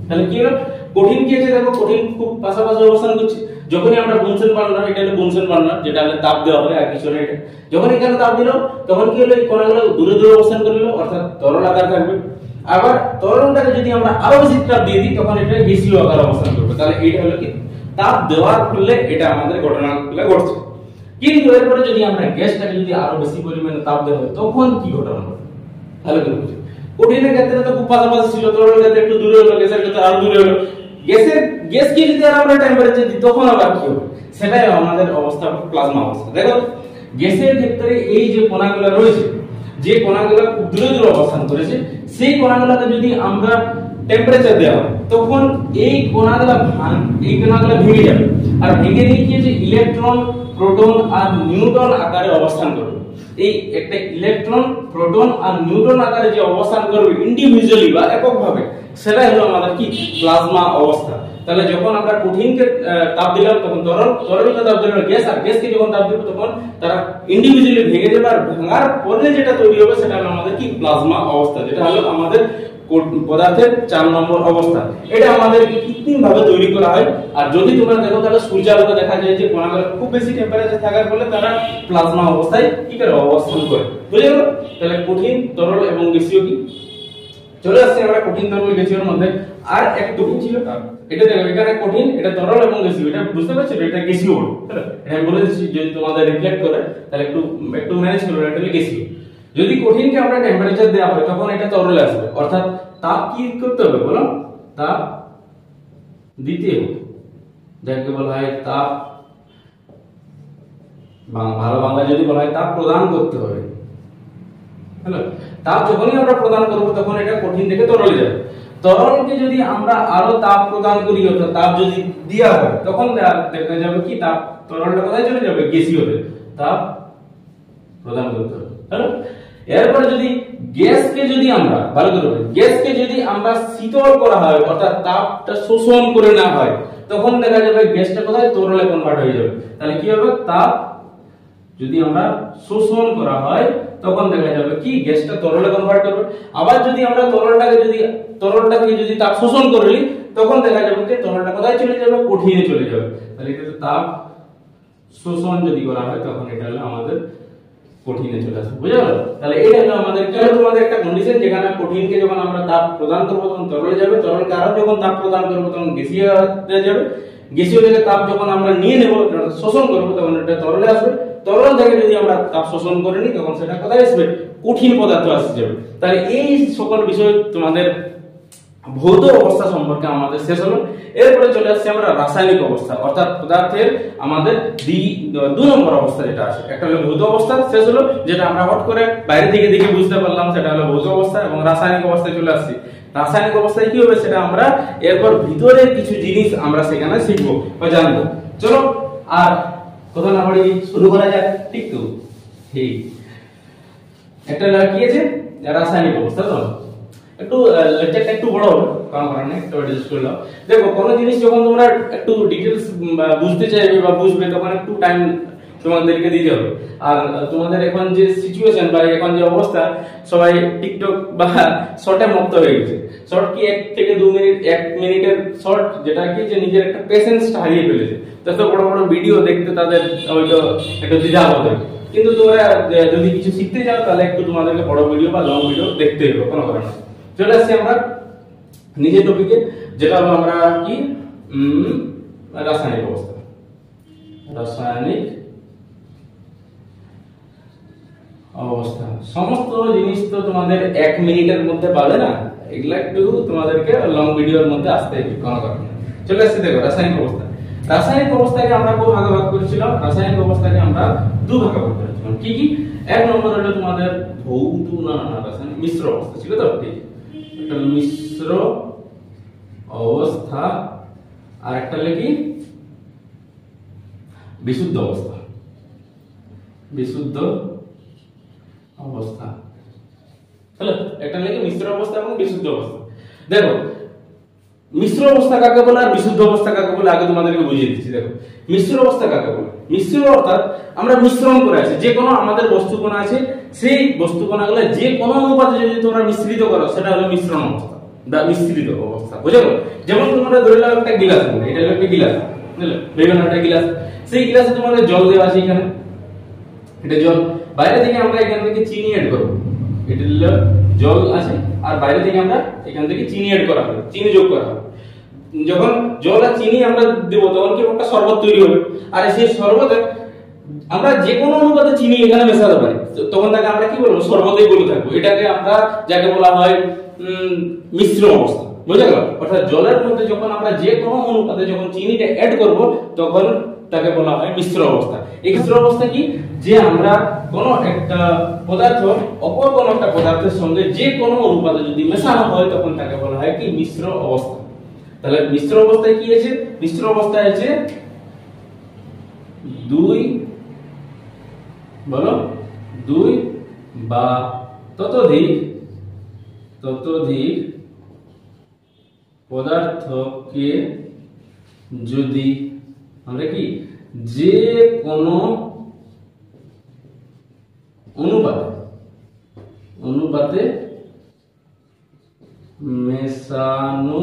তাহলে কি হলো, কঠিন কি আছে দেখো, কঠিন খুব পাশাপাশি অবস্থান করছে। যখনই আমরা বুনসেন বার্নার, এটা হলো বুনসেন বার্নার যেটা হলো তাপ দেওয়া হবে আর কিছু না, এটা যখন এখানে তাপ দিল তখন কি হলো এই কণাগুলো দূরে দূরে অবস্থান করলো, অর্থাৎ তরল আকার থাকবে। আবার তরলটাকে যদি আমরা আরো বেশি তাপ দিয়ে দিই তখন এটা গ্যাসীয় আকার অবস্থান করবে। তাহলে এটা হলো কি তাপ দেওয়ার ফলে এটা আমাদের ঘটনাগুলো ঘটছে। কিন্তু এরপরে যদি আমরা গ্যাসটাকে যদি আরো বেশি পরিমাণে তাপ দেওয়া হয় তখন কি ঘটনা ঘটে, ভালো করে বুঝুন। কঠিনের ক্ষেত্রে তো খুব পাশাপাশি ছিল, তরলের ক্ষেত্রে একটু দূরে হলো, গ্যাসের ক্ষেত্রে আরো দূরে হলো। গ্যাসকে যদি আমরা টেম্পারেচার দিই তখন আবার কি হবে, সেটাই আমাদের অবস্থা প্লাজমা অবস্থা। দেখো গ্যাসের ক্ষেত্রে এই যে কণাগুলো রয়েছে, যে কণাগুলো খুব দূরে দূরে অবস্থান করেছে, সেই কণাগুলোকে যদি আমরা টেম্পারেচার দেওয়া হয় তখন এই কণাগুলো ভেঙে যাবে, আর ভেঙে দিয়ে কি যে ইলেকট্রন, প্রোটন আর নিউট্রন আকারে অবস্থান করবে। এই একটা ইলেকট্রন, প্রোটন আর নিউট্রন আকারে যে অবস্থান করবে ইন্ডিভিজুয়ালি বা এককভাবে, সেটাই হলো আমাদের কি প্লাজমা অবস্থা। তাহলে যখন আমরা কঠিনকে তাপ দিলাম তখন তরলকে তাপ দিলাম গ্যাস, আর গ্যাসকে যখন তাপ দিব তখন তারা ইন্ডিভিজুয়ালি ভেঙে যাবে, আর ভাঙার পরে যেটা তৈরি হবে সেটা হলো আমাদের কি প্লাজমা অবস্থা, যেটা হলো আমাদের পদার্থের 4 নম্বর অবস্থা। এটা আমাদের কৃত্রিম ভাবে তৈরি করা হয়। আর যদি তোমরা দেখো তাহলে সূর্যালোকে দেখা যায় যে কণাগুলো খুব বেশি টেম্পারেচার থাকার ফলে তারা প্লাজমা অবস্থায় কি করে অবস্থান করে, বুঝে গেল? তাহলে কঠিন, তরল এবং গ্যাসীয় কি চলে আসছে আমরা কঠিন, তরল, গ্যাসীয়র মধ্যে। আর একটু ছিল এটা দেখো, এখানে কঠিন, এটা তরল এবং গ্যাসীয়, এটা বুঝতে পারছো, এটা গ্যাসীয় বলো, এটা আমি বলে দিচ্ছি যদি তোমাদের রিফ্লেক্ট করে তাহলে একটু ম্যানেজ করবে, এটা হলো গ্যাসীয়। যদি কঠিনকে আমরা টেম্পারেচার দেওয়া হয় তখন এটা তরলে আসবে, অর্থাৎ তাপ কি করতে হবে বলো, তাপ দিতে হবে, যাকে বলা হয় তাপ, ভালো বাংলা যদি বলা হয় তাপ প্রদান করতে হবে। হ্যালো, তাপ যখনই আমরা প্রদান করব তখন এটা কঠিন থেকে তরলে যাবে। তরলকে যদি আমরা আরো তাপ প্রদান করি, অর্থাৎ তাপ যদি দেওয়া হয় তখন দেখা যাবে কি তাপ তরলটা কোথায় চলে যাবে, গ্যাসীয়তে তাপ প্রদান করতে হবে। হ্যালো, এরপরে যদি গ্যাসকে যদি আমরা ভালো করে গ্যাসকে যদি আমরা শীতল করা হয়, অর্থাৎ তাপটা শোষণ করে না হয়, তখন দেখা যাবে গ্যাসটা কোথায় তরলে কনভার্ট হয়ে যাবে। তাহলে কি হবে, তাপ যদি আমরা শোষণ করা হয় তখন দেখা যাবে কি গ্যাসটা তরলে কনভার্ট করবে। আবার যদি আমরা তরলটাকে যদি তাপ শোষণ করি তখন দেখা যাবে যে তরলটা কোথায় চলে যাবে, কঠিনে চলে যাবে। তাহলে এটা তাপ শোষণ যদি করা হয় তখন এটা হলো আমাদের কঠিনে চলে আসবে, বুঝা গেল? তাহলে এটা হলো আমাদের তোমাদের একটা কন্ডিশন, যেখানে কঠিনকে যখন আমরা তাপ প্রদান করব তখন তরলে যাবে, তরলকে আরো যখন তাপ প্রদান করব তখন গ্যাসীয় হয়ে যাবে, গ্যাসীয় থেকে তাপ যখন আমরা নিয়ে নেব শোষণ করব তখন এটা তরলে আসবে, তরল থেকে যদি আমরা তাপ শোষণ করে নিই তখন সেটা কোথায় আসবে, কঠিন পদার্থ আসে যাবে। তাহলে এই সকল বিষয় তোমাদের ভৌত অবস্থা সম্পর্কে আমাদের শেষ হলো। এরপরে চলে আসছে আমরা রাসায়নিক অবস্থা, অর্থাৎ পদার্থের আমাদের 2 নম্বর অবস্থা যেটা আছে। একটা হলো ভৌত অবস্থা শেষ হলো, যেটা আমরা হট করে বাইরে থেকে দেখে বুঝতে পারলাম, সেটা হলো ভৌত অবস্থা। এবং রাসায়নিক অবস্থায় চলে আসছি। রাসায়নিক অবস্থায় কি হবে সেটা আমরা এরপর ভিতরে কিছু জিনিস আমরা সেখানে শিখবো বা জানবো। চলো আর কথা না বাড়িয়ে শুরু করা যাক। ঠিক তো, ঠিক একটা কি আছে রাসায়নিক অবস্থা। তো একটু লেকচারটা একটু বড় হবে, কারণ কারণে একটু অ্যাডজাস্ট করে নাও। দেখো কোনো জিনিস যখন তোমরা একটু ডিটেইলস বুঝতে চাইবে বা বুঝবে তখন একটু টাইম তোমাদেরকে দিতে হবে। আর তোমাদের এখন যে সিচুয়েশন বা এখন যে অবস্থা, সবাই টিকটক বা শর্টে মত্ত হয়ে গেছে। শর্ট কি 1 থেকে 2 মিনিট, 1 মিনিটের শর্ট, যেটা কি যে নিজের একটা পেশেন্সটা হারিয়ে ফেলেছে। তত বড় বড় ভিডিও দেখতে তাদের হয়তো একটু দ্বিধা হবে। কিন্তু তোমরা যদি কিছু শিখতে চাও তাহলে একটু তোমাদেরকে বড় ভিডিও বা লং ভিডিও দেখতে হবে, কোনো কারণে। চলে আসছি আমরা নিজের টপিকে, যেটা হলো আমরা কি রাসায়নিক অবস্থা। রাসায়নিক অবস্থা সমস্ত জিনিস তো তোমাদের 1 মিনিটের মধ্যে পাবে না, এগুলা একটু তোমাদেরকে লং ভিডিওর মধ্যে আসতে হবে, কোনো কারণে। চলে আসছি দেখো রাসায়নিক অবস্থা। রাসায়নিক অবস্থাকে আমরা কোন ভাগে ভাগ করেছিলাম? রাসায়নিক অবস্থাকে আমরা 2 ভাগে ভাগ করেছিলাম। কি কি? 1 নম্বর হলো তোমাদের ভৌত রাসায়নিক মিশ্র অবস্থা ছিল। তো ঠিক একটা মিশ্র অবস্থা, আর একটা হলো কি বিশুদ্ধ অবস্থা। বিশুদ্ধ অবস্থা। হলো, একটা লিখে মিশ্র অবস্থা এবং বিশুদ্ধ অবস্থা। দেখো মিশ্র অবস্থা কাকে বলে আর বিশুদ্ধ অবস্থা কাকে বলে আগে তোমাদেরকে বুঝিয়ে দিচ্ছি। দেখো মিশ্র অবস্থা কাকে বলে, মিশ্র অর্থাৎ আমরা মিশ্রণ করে আছি, যে কোনো আমাদের বস্তুকণা আছে সেই বস্তুকণাগুলো যে কোনো অনুপাতে যদি তোমরা মিশ্রিত করো সেটা হলো মিশ্রণ অবস্থা বা মিশ্রিত অবস্থা। বুঝে গেল? যেমন তোমরা ধরে নাও একটা গিলাস, এটা হলো একটা গিলাস, বুঝলে বিভিন্ন একটা গিলাস, সেই গিলাসে তোমাদের জল দেওয়া আছে, এখানে এটা জল, বাইরে থেকে আমরা এখান থেকে চিনি এড করব, এটা হলো জল আছে আর বাইরে থেকে আমরা এখান থেকে চিনি এড করা হবে, চিনি যোগ করা হবে। যখন জল আর চিনি আমরা দেব তখন কি একটা শরবত তৈরি হবে, আর সেই শরবতে আমরা যে কোনো অনুপাতে চিনি এখানে মেশাতে পারি, তখন তাকে আমরা কি বলবো, শরবতই বলে থাকবো। এটাকে আমরা যাকে বলা হয় মিশ্র অবস্থা। বুঝা গেল? অর্থাৎ জলের মধ্যে যখন আমরা যে কোনো অনুপাতে যখন চিনিটা অ্যাড করব তখন তাকে বলা হয় মিশ্র অবস্থা। এই মিশ্র অবস্থা কি, যে আমরা কোনো একটা পদার্থ অপর কোনো একটা পদার্থের সঙ্গে যে কোনো অনুপাতে যদি মেশানো হয় তখন তাকে বলা হয় কি, মিশ্র অবস্থা। তাহলে মিশ্র অবস্থায় কি আছে, মিশ্র অবস্থায় আছে দুই, বলো, দুই বা ততোধিক পদার্থকে যদি আমরা কি যে কোনো অনুপাতে মেশানো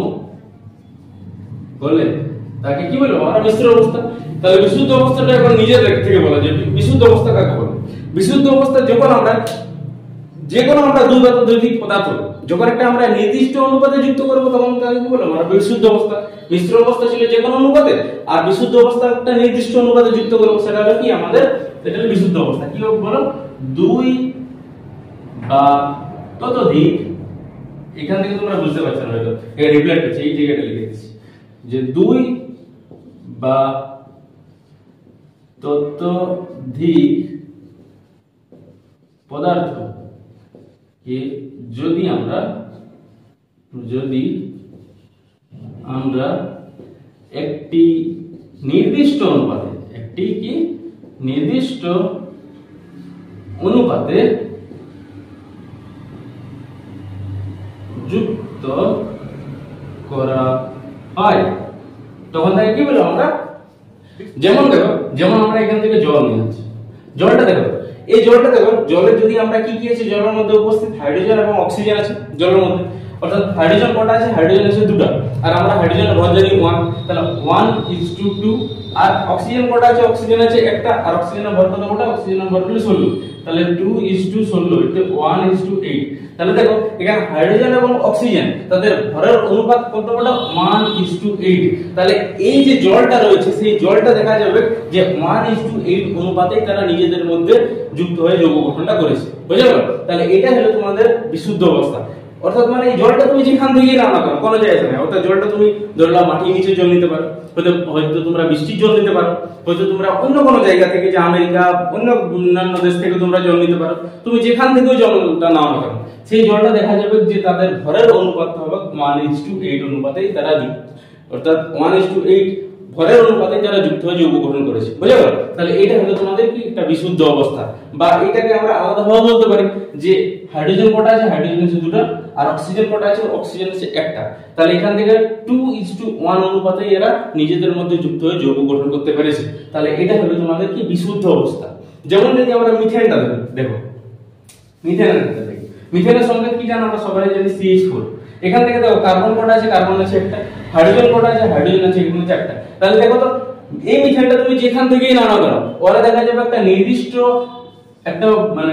হলে তাকে কি বলবো আমরা, মিশ্র অবস্থা। তাহলে বিশুদ্ধ অবস্থাটা এখন নিজের থেকে বলা যায়। বিশুদ্ধ অবস্থা কাকে বলে? বিশুদ্ধ অবস্থা যখন আমরা যে কোনো আমরা দুই বা ততোধিক পদার্থ যখন একটা আমরা নির্দিষ্ট অনুপাতে যুক্ত করব তখন তাকে কি বলবো আমরা, বিশুদ্ধ অবস্থা। মিশ্র অবস্থা ছিল যে কোনো অনুপাতে, আর বিশুদ্ধ অবস্থা একটা নির্দিষ্ট অনুপাতে যুক্ত করব, সেটা হলো কি আমাদের, এটা হলো বিশুদ্ধ অবস্থা। কি হবে বলো, দুই বা ততোধিক, এখান থেকে তোমরা বুঝতে পারছো না হয়তো, এটা রিফ্লেক্ট হচ্ছে, এই জায়গাটা লিখে দিচ্ছি যে দুই বা ততোধিক পদার্থকে যদি আমরা একটি নির্দিষ্ট অনুপাতে যুক্ত করা হয় তখন তাকে কি বলবো আমরা, যেমন দেখো, যেমন আমরা এখান থেকে জল নিয়ে আসছি, জলটা দেখো, এই জলটা দেখো, জলের যদি আমরা কি কি আছে, জলের মধ্যে উপস্থিত হাইড্রোজেন এবং অক্সিজেন আছে জলের মধ্যে, অর্থাৎ হাইড্রোজেন কটা আছে, হাইড্রোজেন আছে দুটো, আর আমরা হাইড্রোজেনের ভর জানি 1, তাহলে 1:2, আর অক্সিজেন কটা আছে, অক্সিজেন আছে একটা, আর অক্সিজেনের ভর কত কটা, অক্সিজেনের ভর হলো 16, তাহলে 2:16, এটা 1:8। তাহলে দেখো এখানে হাইড্রোজেন এবং অক্সিজেন তাদের ভরের অনুপাত কত কটা, 1:8। তাহলে এই যে জলটা রয়েছে সেই জলটা দেখা যাবে যে 1:8 অনুপাতে তারা নিজেদের মধ্যে যুক্ত হয়ে যৌগ গঠনটা করেছে। বুঝা গেল? তাহলে এটা হলো তোমাদের বিশুদ্ধ অবস্থা। অর্থাৎ মানে এই জলটা তুমি যেখান থেকেই নাও না কেন, কোনো জায়গা নেই, অর্থাৎ জলটা তুমি ধরলাম মাটির নিচে জল নিতে পারো, হয়তো তোমরা বৃষ্টির জল নিতে পারো, হয়তো তোমরা অন্য কোনো জায়গা থেকে, যে আমেরিকা অন্যান্য দেশ থেকে তোমরা জল নিতে পারো, তুমি যেখান থেকেও জলটা নাও না কেন, সেই জলটা দেখা যাবে যে তাদের ভরের অনুপাত হবে 1:8 অনুপাতেই তারা যুক্ত, অর্থাৎ 1:8 ভরের অনুপাতে যারা যুক্ত হয়ে যৌগ গঠন করেছে। বুঝা গেল? তাহলে এটা হলো তোমাদের কি একটা বিশুদ্ধ অবস্থা, বা এটাকে আমরা আলাদাভাবে বলতে পারি যে হাইড্রোজেন কটা আছে, হাইড্রোজেন আছে দুটো, আর অক্সিজেন কটা আছে, অক্সিজেন আছে একটা। তাহলে এখান থেকে 2:1 অনুপাতে এরা নিজেদের মধ্যে যুক্ত হয়ে যৌগ গঠন করতে পেরেছে। তাহলে এটা হলো তোমাদের কি বিশুদ্ধ অবস্থা। যেমন যদি আমরা মিথেনটা দেখো, মিথেনের সঙ্গে কি জানো, আমরা সবাই জানি CH4। এখান থেকে দেখো কার্বন কটা আছে, কার্বন আছে একটা, হাইড্রোজেন কটা আছে, হাইড্রোজেন আছে এখানে চারটা। তাহলে দেখো তো এই মিথেনটা তুমি যেখান থেকেই নাও না কেন, ওরা দেখা যাবে একটা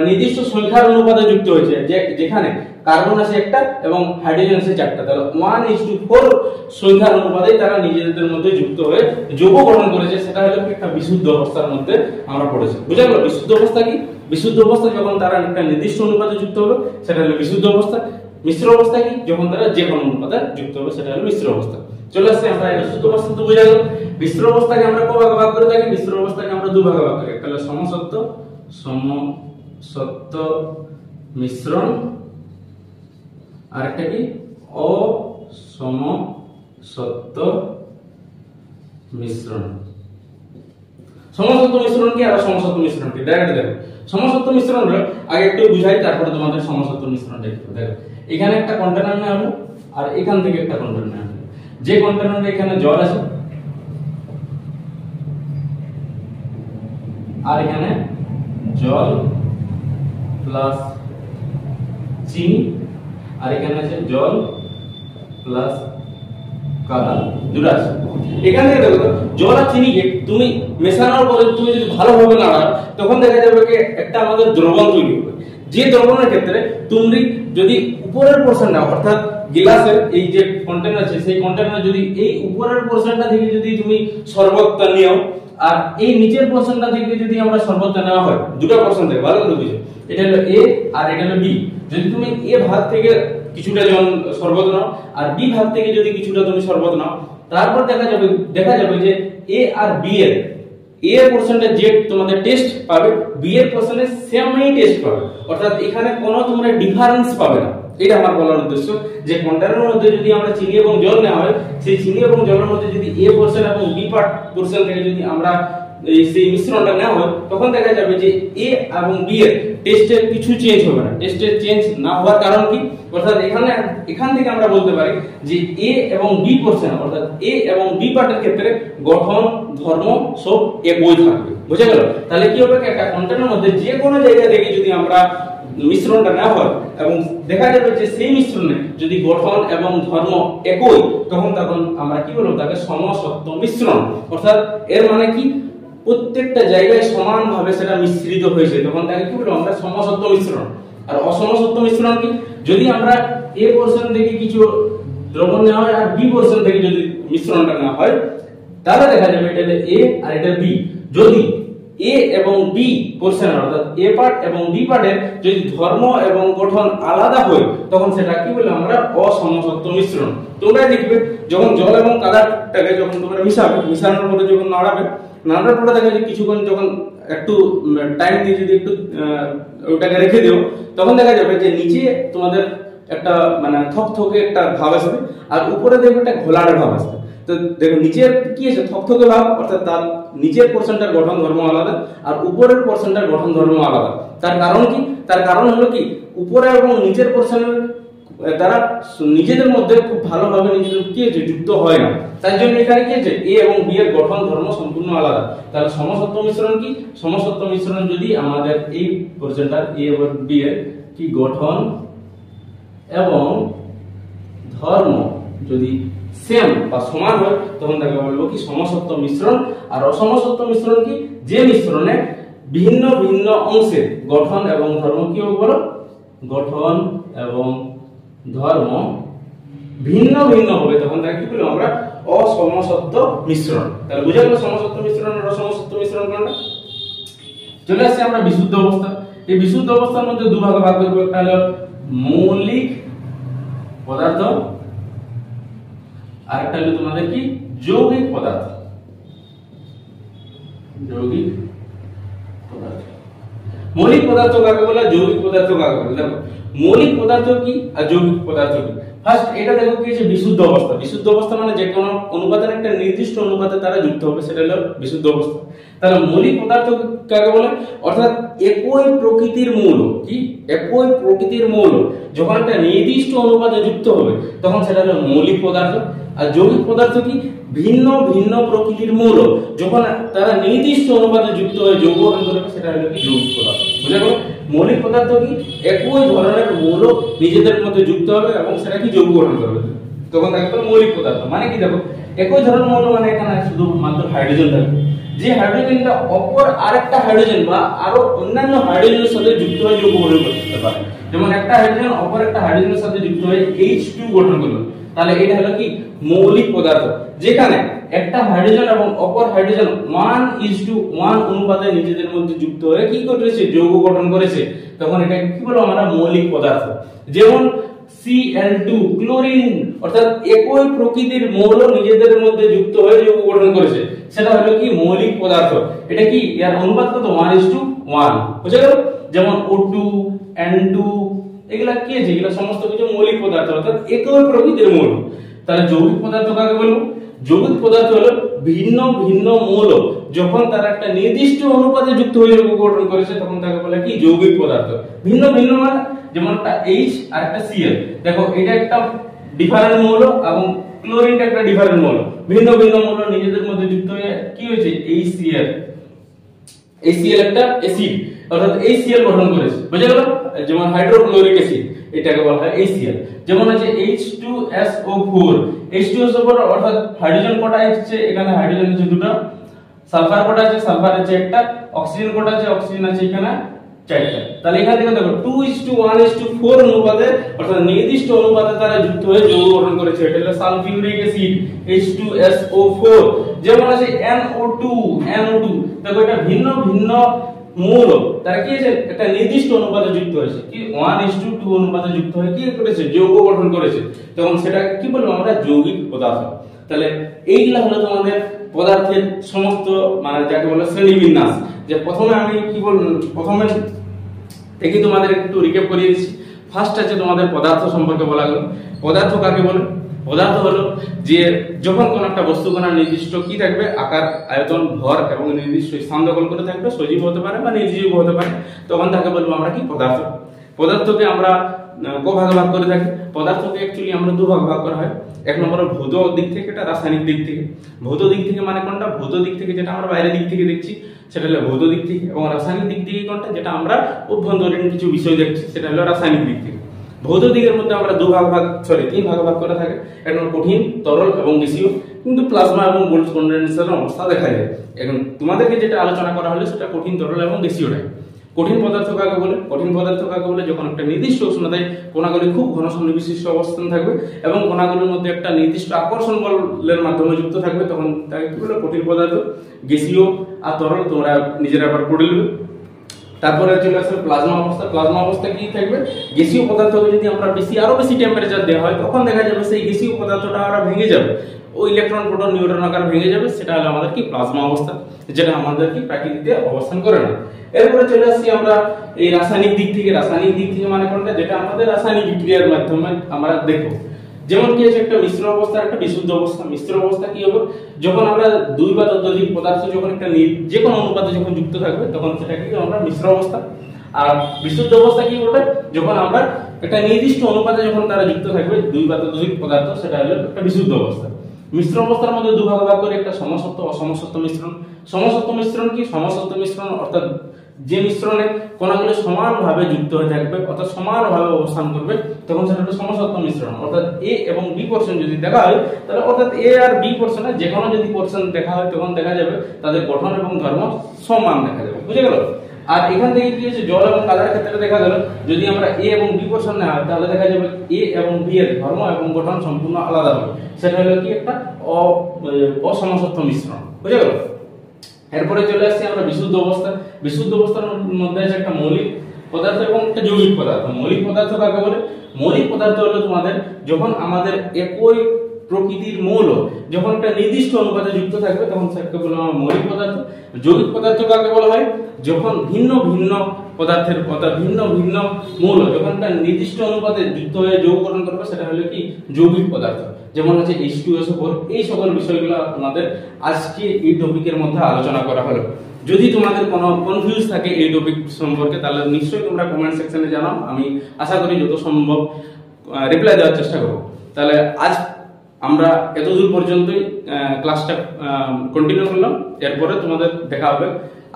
নির্দিষ্ট সংখ্যার অনুপাতে যুক্ত হয়েছে, যেখানে কার্বন আছে একটা এবং হাইড্রোজেন আছে চারটা। তাহলে 1:4 সংখ্যার অনুপাতে তারা নিজেদের মধ্যে যুক্ত হয়ে যৌগ গঠন করেছে। সেটা হলো একটা বিশুদ্ধ অবস্থার মধ্যে আমরা পড়েছি। বুঝা গেল? বিশুদ্ধ অবস্থা কি? বিশুদ্ধ অবস্থা যখন তারা একটা নির্দিষ্ট অনুপাতে যুক্ত হবে সেটা হলো বিশুদ্ধ অবস্থা। মিশ্র অবস্থা কি? যখন তারা যে কোনো অনুপাতে যুক্ত হবে সেটা হলো মিশ্র অবস্থা। চলে আসছে আমরা বিশুদ্ধ অবস্থা তো বুঝা গেল। মিশ্র অবস্থাকে আমরা কয় ভাগে ভাগ করে থাকি? মিশ্র অবস্থাকে আমরা দুই ভাগে ভাগ করি, একটা হলো সমসত্ব মিশ্রণ, আর একটা কি অসমসত্ব মিশ্রণ। সমসত্ব মিশ্রণ কি আর সমসত্ব মিশ্রণ কি? ডাইরেক্ট দেখো, সমসত্ব মিশ্রণ হলো, আগে একটু বুঝাই তারপরে তোমাদের সমসত্ব মিশ্রণটা একটু দেখো। এখানে একটা কন্টেনার নেওয়া হলো আর এখান থেকে একটা কন্টেনার নেওয়া হলো। যে কন্টেনারে এখানে জল আছে আর এখানে জল প্লাস চিনি আর এখানে আছে জল প্লাস কাদা, দুটো আছে। এখান থেকে দেখো জল আর চিনিকে তুমি মেশানোর পরে তুমি যদি ভালোভাবে নাড়াও তখন দেখা যাবে যে একটা আমাদের দ্রবণ তৈরি হবে। যে দ্রবণের ক্ষেত্রে তুমি যদি উপরের পোরশনটা অর্থাৎ গ্লাসের এই যে কন্টেনার আছে সেই কন্টেনারে যদি এই উপরের পোরশনটা থেকে যদি তুমি শরবতটা নিও আর এই নিচের পোরশনটা থেকে যদি আমরা শরবতটা নেওয়া হয়, দুটো পোরশন থেকে ভালো করে বুঝো, এটা হলো এ আর এটা হলো বি। যদি তুমি এ ভাগ থেকে কিছুটা শরবত নাও আর বি ভাগ থেকে যদি কিছুটা তুমি শরবত নাও, তারপর দেখা যাবে যে এ আর বি এর পোরশনটা যে তোমাদের টেস্ট পাবে বি এর পোরশনে সেমই টেস্ট পাবে, অর্থাৎ এখানে কোনো তোমরা ডিফারেন্স পাবে না। এটা আমার বলার উদ্দেশ্য যে কন্টেনারের মধ্যে যদি আমরা চিনি এবং জল নেওয়া হয়, সেই চিনি এবং জলের মধ্যে যদি এ পোরশন এবং বি পোরশন থেকে যদি আমরা সেই মিশ্রণটা নেওয়া হয় তখন দেখা যাবে যে এ এবং বি এর টেস্টের কিছু চেঞ্জ হবে না। টেস্টের চেঞ্জ না হওয়ার কারণ কি, অর্থাৎ এখান থেকে আমরা বলতে পারি যে এ এবং বি পোরশন অর্থাৎ এ এবং বি পার্টের ক্ষেত্রে গঠন ধর্ম সব একই থাকবে। বুঝে গেল? তাহলে কি হবে, একটা কন্টেনারের মধ্যে যে কোনো জায়গা থেকে যদি আমরা মিশ্রণটা নেওয়া হয় এবং দেখা যাবে যে সেই মিশ্রণে যদি গঠন এবং ধর্ম একই, তখন আমরা কি বলবো, তাকে সমসত্ব মিশ্রণ। অর্থাৎ এর মানে কি, প্রত্যেকটা জায়গায় সমানভাবে সেটা মিশ্রিত হয়েছে, তখন তাকে কি বলবো আমরা সমসত্ব মিশ্রণ। আর অসমসত্ব মিশ্রণ কি, যদি আমরা এ পোরশন থেকে কিছু দ্রবণ নেওয়া হয় আর বি পোরশন থেকে যদি মিশ্রণটা নেওয়া হয়, তাহলে দেখা যাবে এটা এ আর এটা বি। যদি এ এবং বি পোরশন অর্থাৎ এ পার্ট এবং বি পার্টের যদি ধর্ম এবং গঠন আলাদা হয়, তখন সেটা কি বলে আমরা অসমসত্ব মিশ্রণ। তোমরা দেখবে যখন জল এবং কাদাটাকে যখন তোমরা মিশানোর পরে যখন নাড়ার পরে দেখা যায় কিছুক্ষণ যখন একটু টাইম দিয়ে যদি একটু ওটাকে রেখে দিও, তখন দেখা যাবে যে নিচে তোমাদের একটা মানে থকথকে একটা ভাব আসবে আর উপরে দেখবে একটা ঘোলাটে ভাব আসবে। তো দেখো নিচের কি আছে, থকথকে ভাব, অর্থাৎ তার নিচের পোরশনটার গঠন ধর্ম আলাদা আর উপরের পোরশনটার গঠন ধর্ম আলাদা। তার কারণ কি, তার কারণ হলো কি, উপরে এবং নিচের পোরশনের তারা নিজেদের মধ্যে খুব ভালোভাবে নিজেদের কি আছে যুক্ত হয় না, তার জন্য এখানে কি আছে এ এবং বি এর গঠন ধর্ম সম্পূর্ণ আলাদা। তাহলে সমসত্ব মিশ্রণ কি, সমসত্ব মিশ্রণ যদি আমাদের এই পোরশনটার এ এবং বি এর কি গঠন এবং ধর্ম যদি সেম বা সমান হয়, তখন তাকে বলবো কি সমসত্ব মিশ্রণ। আর অসমসত্ব মিশ্রণ কি, যে মিশ্রণে ভিন্ন ভিন্ন অংশের গঠন এবং ধর্ম কি বলো, গঠন এবং ধর্ম ভিন্ন ভিন্ন হবে, তখন তাকে কি বলবো আমরা অসমসত্ব মিশ্রণ। তাহলে বুঝা গেল সমসত্ব মিশ্রণ আর অসমসত্ব মিশ্রণ কোনটা। চলে আসছে আমরা বিশুদ্ধ অবস্থা। এই বিশুদ্ধ অবস্থার মধ্যে দুভাগে ভাগ করব, একটা হলো মৌলিক পদার্থ আর একটা হলো তোমাদের কি যৌগিক পদার্থ। যৌগিক পদার্থ, মৌলিক পদার্থ কাকে বলে, যৌগিক পদার্থ কাকে বলে। দেখো মৌলিক পদার্থ কি আর যৌগিক পদার্থ কি। ফার্স্ট এটা দেখো কি আছে বিশুদ্ধ অবস্থা। বিশুদ্ধ অবস্থা মানে যে কোনো অনুপাতের একটা নির্দিষ্ট অনুপাতে তারা যুক্ত হবে, সেটা হলো বিশুদ্ধ অবস্থা। তাহলে মৌলিক পদার্থ কাকে বলে, অর্থাৎ একই প্রকৃতির মৌল, কি একই প্রকৃতির মৌল যখন একটা নির্দিষ্ট অনুপাতে যুক্ত হবে তখন সেটা হলো মৌলিক পদার্থ। আর যৌগিক পদার্থ কি, ভিন্ন ভিন্ন প্রকৃতির মৌল যখন তারা নির্দিষ্ট অনুপাতে যুক্ত হয়ে যৌগ গঠন করবে, সেটা হলো কি যৌগিক পদার্থ। বুঝা গেল? মৌলিক পদার্থ কি, একই ধরনের মৌল নিজেদের মধ্যে যুক্ত হবে এবং সেটা কি যৌগ গঠন করবে, তখন তাকে বলে মৌলিক পদার্থ। মানে কি, দেখো একই ধরনের মৌল মানে এখানে শুধু মাত্র হাইড্রোজেন থাকবে, যে হাইড্রোজেনটা অপর আরেকটা হাইড্রোজেন বা আরো অন্যান্য হাইড্রোজেনের সাথে যুক্ত হয়ে যৌগ গঠন করতে পারে। যেমন একটা হাইড্রোজেন অপর একটা হাইড্রোজেনের সাথে যুক্ত হয়ে H2 গঠন করলো, তাহলে এটা হলো কি মৌলিক পদার্থ। যেখানে একটা হাইড্রোজেন এবং অপর হাইড্রোজেন 1:1 অনুপাতে নিজেদের মধ্যে যুক্ত হয়ে কি করেছে, যৌগ গঠন করেছে, তখন এটা কি বলবো আমরা মৌলিক পদার্থ। যেমন Cl2 ক্লোরিন, অর্থাৎ একই প্রকৃতির মৌল নিজেদের মধ্যে যুক্ত হয়ে যৌগ গঠন করেছে, সেটা হলো কি মৌলিক পদার্থ। এটা কি এর অনুপাত কত, 1:1। বুঝা গেল? যেমন O2 N2 এগুলা কি আছে, এগুলা সমস্ত কিছু মৌলিক পদার্থ, অর্থাৎ একই প্রকৃতির মৌল। তাহলে যৌগিক পদার্থ কাকে বলবো, যৌগিক পদার্থ হলো ভিন্ন ভিন্ন মৌল যখন তারা একটা নির্দিষ্ট অনুপাতে যুক্ত হয়ে যৌগ গঠন করেছে তখন তাকে বলে কি যৌগিক পদার্থ। ভিন্ন ভিন্ন মানে যেমন একটা H আর একটা Cl, দেখো এটা একটা ডিফারেন্ট মৌল এবং ক্লোরিনটা একটা ডিফারেন্ট মৌল, ভিন্ন ভিন্ন মৌল নিজেদের মধ্যে যুক্ত হয়ে কি হয়েছে HCl। HCl একটা অ্যাসিড, অর্থাৎ HCl গঠন করেছে, বুঝা গেল? যেমন হাইড্রোক্লোরিক অ্যাসিড এটাকে বলা হয় HCl। যেমন আছে H2SO4, H2SO4 অর্থাৎ হাইড্রোজেন কটা আছে, এখানে হাইড্রোজেন আছে দুটো, সালফার কটা আছে, সালফার আছে একটা, অক্সিজেন কটা আছে, অক্সিজেন আছে এখানে চারটা। তাহলে এখান থেকে দেখো 2:1:4 অনুপাতে অর্থাৎ নির্দিষ্ট অনুপাতে তারা যুক্ত হয়ে যৌগ গঠন করেছে, এটা হলো সালফিউরিক অ্যাসিড H2SO4। যেমন আছে NO2, দেখো এটা ভিন্ন ভিন্ন মৌল তারা কি আছে একটা নির্দিষ্ট অনুপাতে যুক্ত হয়েছে, কি 1:2 অনুপাতে যুক্ত হয়ে কি করেছে যৌগ গঠন করেছে, তখন সেটা কি বলবো আমরা যৌগিক পদার্থ। তাহলে এইগুলা হলো তোমাদের পদার্থের সমস্ত মানে যাকে বলে শ্রেণীবিন্যাস। যে প্রথমে আমি কি বলবো, প্রথমে থেকে তোমাদের একটু রিক্যাপ করিয়ে দিচ্ছি। ফার্স্ট আছে তোমাদের পদার্থ সম্পর্কে বলা গেল। পদার্থ কাকে বলে? পদার্থ হলো যে যখন কোন একটা বস্তু কোন নির্দিষ্ট কি থাকবে আকার, আয়তন, ভর এবং নির্দিষ্ট স্থান দখল করে থাকবে, সজীব হতে পারে বা নির্জীব হতে পারে, তখন তাকে বলবো আমরা কি পদার্থ। পদার্থকে আমরা ভাগে ভাগ করে থাকি। পদার্থকে অ্যাকচুয়ালি আমরা দুভাগে ভাগ করা হয়। এক নম্বরে ভৌত দিক থেকে, এটা রাসায়নিক দিক থেকে। ভৌত দিক থেকে মানে কোনটা? ভৌত দিক থেকে যেটা আমরা বাইরের দিক থেকে দেখছি সেটা হলো ভৌত দিক থেকে, এবং রাসায়নিক দিক থেকে কোনটা? যেটা আমরা অভ্যন্তরীণ কিছু বিষয় দেখছি সেটা হলো রাসায়নিক দিক থেকে। ভৌত দিকের মধ্যে আমরা তিন ভাগ করে থাকি। এক নম্বর কঠিন, তরল এবং গ্যাসীয়, কিন্তু প্লাজমা এবং গোল্ড কনডেন্সারের অবস্থা দেখা যায়। এখন তোমাদেরকে যেটা আলোচনা করা হলো সেটা কঠিন, তরল এবং গ্যাসীয়টাই। কঠিন পদার্থ কাকে বলে? কঠিন পদার্থ কাকে বলে? যখন একটা নির্দিষ্ট উষ্ণতায় কণাগুলি খুব ঘন সন্নিবিষ্ট অবস্থান থাকবে এবং কণাগুলোর মধ্যে একটা নির্দিষ্ট আকর্ষণ বলের মাধ্যমে যুক্ত থাকবে, তখন তাকে কি বলে? কঠিন পদার্থ। গ্যাসীয় আর তরল তোমরা নিজেরা আবার পড়ে নেবে। তারপরে চলে আসবে প্লাজমা অবস্থা। প্লাজমা অবস্থা কি থাকবে? গ্যাসীয় পদার্থকে যদি আমরা আরো বেশি টেম্পারেচার দেওয়া হয় তখন দেখা যাবে সেই গ্যাসীয় পদার্থটা আবার ভেঙে যাবে, ওই ইলেকট্রন, প্রোটন, নিউট্রন আকার ভেঙে যাবে। সেটা হলো আমাদের কি প্লাজমা অবস্থা, যেটা আমাদের কি প্রাকৃতিকে অবস্থান করে না। এরপরে চলে আসছি আমরা এই রাসায়নিক দিক থেকে। রাসায়নিক দিক থেকে মানে কোনটা? যেটা আমাদের রাসায়নিক বিক্রিয়ার মাধ্যমে আমরা দেখব। যেমন কি আছে একটা মিশ্র অবস্থা, একটা বিশুদ্ধ অবস্থা। মিশ্র অবস্থা কি হবে? যখন আমরা দুই বা ততোধিক পদার্থ যখন একটা যে কোনো অনুপাতে যখন যুক্ত থাকবে তখন সেটাকে আমরা মিশ্র অবস্থা। আর বিশুদ্ধ অবস্থা কি হবে? যখন আমরা একটা নির্দিষ্ট অনুপাতে যখন তারা যুক্ত থাকবে দুই বা ততোধিক পদার্থ, সেটা হলো একটা বিশুদ্ধ অবস্থা। মিশ্র অবস্থার মধ্যে দুভাগ ভাগ করে, একটা সমসত্ব, অসমসত্ব মিশ্রণ। সমসত্ব মিশ্রণ কি? সমসত্ব মিশ্রণ অর্থাৎ যে মিশ্রণে কণাগুলো সমানভাবে যুক্ত হয়ে থাকবে অর্থাৎ সমানভাবে অবস্থান করবে, তখন সেটা হলো সমসত্ব মিশ্রণ। অর্থাৎ এ এবং বি পোরশন যদি দেখা হয় তাহলে অর্থাৎ এ আর বি পোরশনে যে কোনো যদি পোরশন দেখা হয় তখন দেখা যাবে তাদের গঠন এবং ধর্ম সমান দেখা যাবে, বুঝে গেল? আর এখান থেকে কি হচ্ছে, জল এবং কাদার ক্ষেত্রে দেখা গেল যদি আমরা এ এবং বি পোরশন নেওয়া হয় তাহলে দেখা যাবে এ এবং বি এর ধর্ম এবং গঠন সম্পূর্ণ আলাদা হবে। সেটা হলো কি একটা অসমসত্ব মিশ্রণ, বুঝে গেল? এরপরে চলে আসছে আমরা বিশুদ্ধ অবস্থা। বিশুদ্ধ অবস্থার মধ্যে আছে একটা মৌলিক পদার্থ এবং একটা যৌগিক পদার্থ। মৌলিক পদার্থ কাকে বলে? মৌলিক পদার্থ হলো তোমাদের যখন আমাদের একই প্রকৃতির মৌল যখন একটা নির্দিষ্ট অনুপাতে যুক্ত থাকবে তখন সেটাকে বলা হয় মৌলিক পদার্থ। যৌগিক পদার্থ কাকে বলা হয়? যখন ভিন্ন ভিন্ন পদার্থের অর্থাৎ ভিন্ন ভিন্ন মৌল যখন একটা নির্দিষ্ট অনুপাতে যুক্ত হয়ে যৌগ গঠন করবে সেটা হলো কি যৌগিক পদার্থ। যেমন হচ্ছে H2SO4। এই সকল বিষয়গুলো তোমাদের আজকে এই টপিকের মধ্যে আলোচনা করা হলো। যদি তোমাদের কোনো কনফিউজ থাকে এই টপিক সম্পর্কে তাহলে নিশ্চয়ই তোমরা কমেন্ট সেকশনে জানাও, আমি আশা করি যত সম্ভব রিপ্লাই দেওয়ার চেষ্টা করব। তাহলে আজ আমরা এতদূর পর্যন্তই ক্লাসটা কন্টিনিউ করলাম। এরপরে তোমাদের দেখা হবে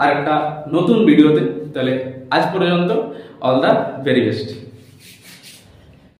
আর একটা নতুন ভিডিওতে। তাহলে আজ পর্যন্ত অল দ্য ভেরি বেস্ট।